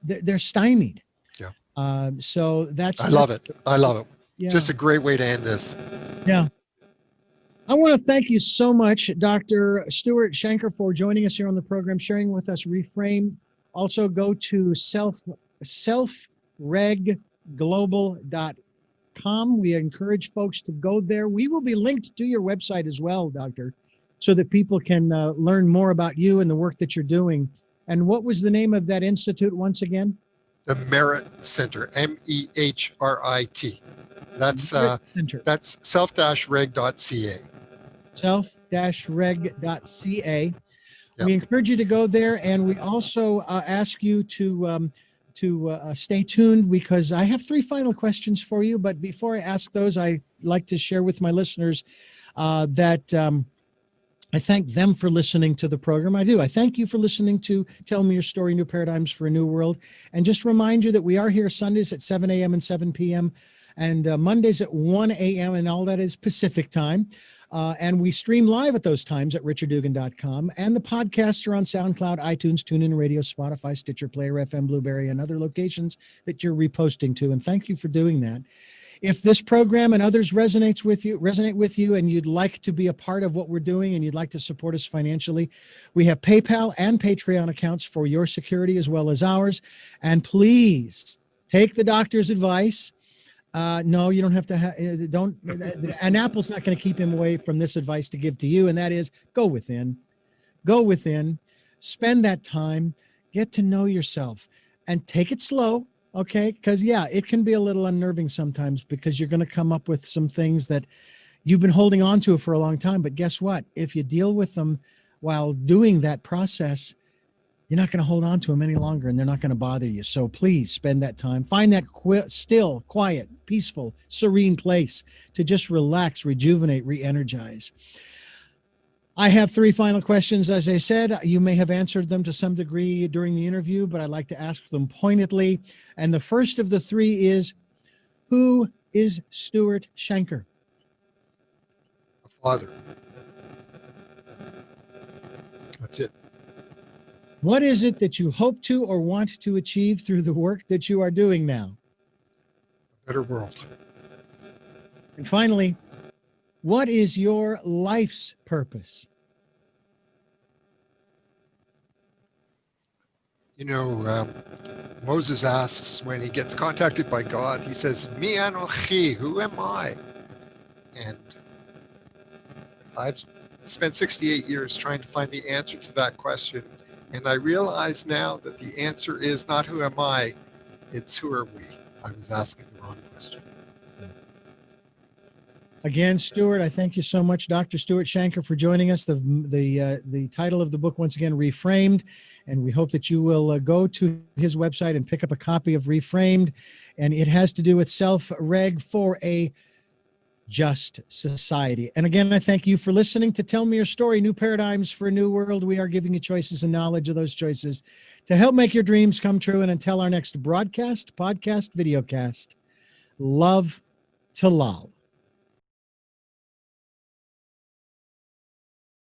They're stymied. yeah. So I that's love it. I love it. yeah, Just a great way to end this. yeah. I want to thank you so much, Dr. Stuart Shanker, for joining us here on the program, sharing with us Reframed. Also, go to selfregglobal.com. We encourage folks to go there. We will be linked to your website as well, Doctor, so that people can learn more about you and the work that you're doing. And what was the name of that institute once again? The Merit Center, MEHRIT. That's Merit Center. that's self-reg.ca. self-reg.ca. Yep. We encourage you to go there, and we also ask you to stay tuned because I have 3 final questions for you. But before I ask those, I like to share with my listeners that I thank them for listening to the program. I do. I thank you for listening to Tell Me Your Story, New Paradigms for a New World. And just remind you that we are here Sundays at 7 a.m. and 7 p.m. and Mondays at 1 a.m. and all that is Pacific time. And we stream live at those times at richarddugan.com. And the podcasts are on SoundCloud, iTunes, TuneIn Radio, Spotify, Stitcher, Player FM, Blueberry, and other locations that you're reposting to. And thank you for doing that. If this program and others resonate with you and you'd like to be a part of what we're doing and you'd like to support us financially, we have PayPal and Patreon accounts for your security as well as ours. And please take the doctor's advice. No, you don't have to. Don't. And Apple's not going to keep him away from this advice to give to you, and that is go within, spend that time, get to know yourself, and take it slow. Okay. Because, yeah, it can be a little unnerving sometimes because you're going to come up with some things that you've been holding on to for a long time. But guess what? If you deal with them while doing that process, you're not going to hold on to them any longer and they're not going to bother you. So please spend that time. Find that still, quiet, peaceful, serene place to just relax, rejuvenate, re energize. I have three final questions. As I said, you may have answered them to some degree during the interview, but I'd like to ask them pointedly. And the first of the three is, who is Stuart Shanker? A father. That's it. What is it that you hope to or want to achieve through the work that you are doing now? A better world. And finally, what is your life's purpose? You know, Moses asks when he gets contacted by God, he says, Mi anochi, who am I? And I've spent 68 years trying to find the answer to that question. And I realize now that the answer is not who am I, it's who are we. I was asking the wrong question. Again, Stuart, I thank you so much, Dr. Stuart Shanker, for joining us. The title of the book, once again, Reframed, and we hope that you will go to his website and pick up a copy of Reframed. And it has to do with self-reg for a just society. And again, I thank you for listening to Tell Me Your Story, New Paradigms for a New World. We are giving you choices and knowledge of those choices to help make your dreams come true. And until our next broadcast, podcast, videocast, love to lol.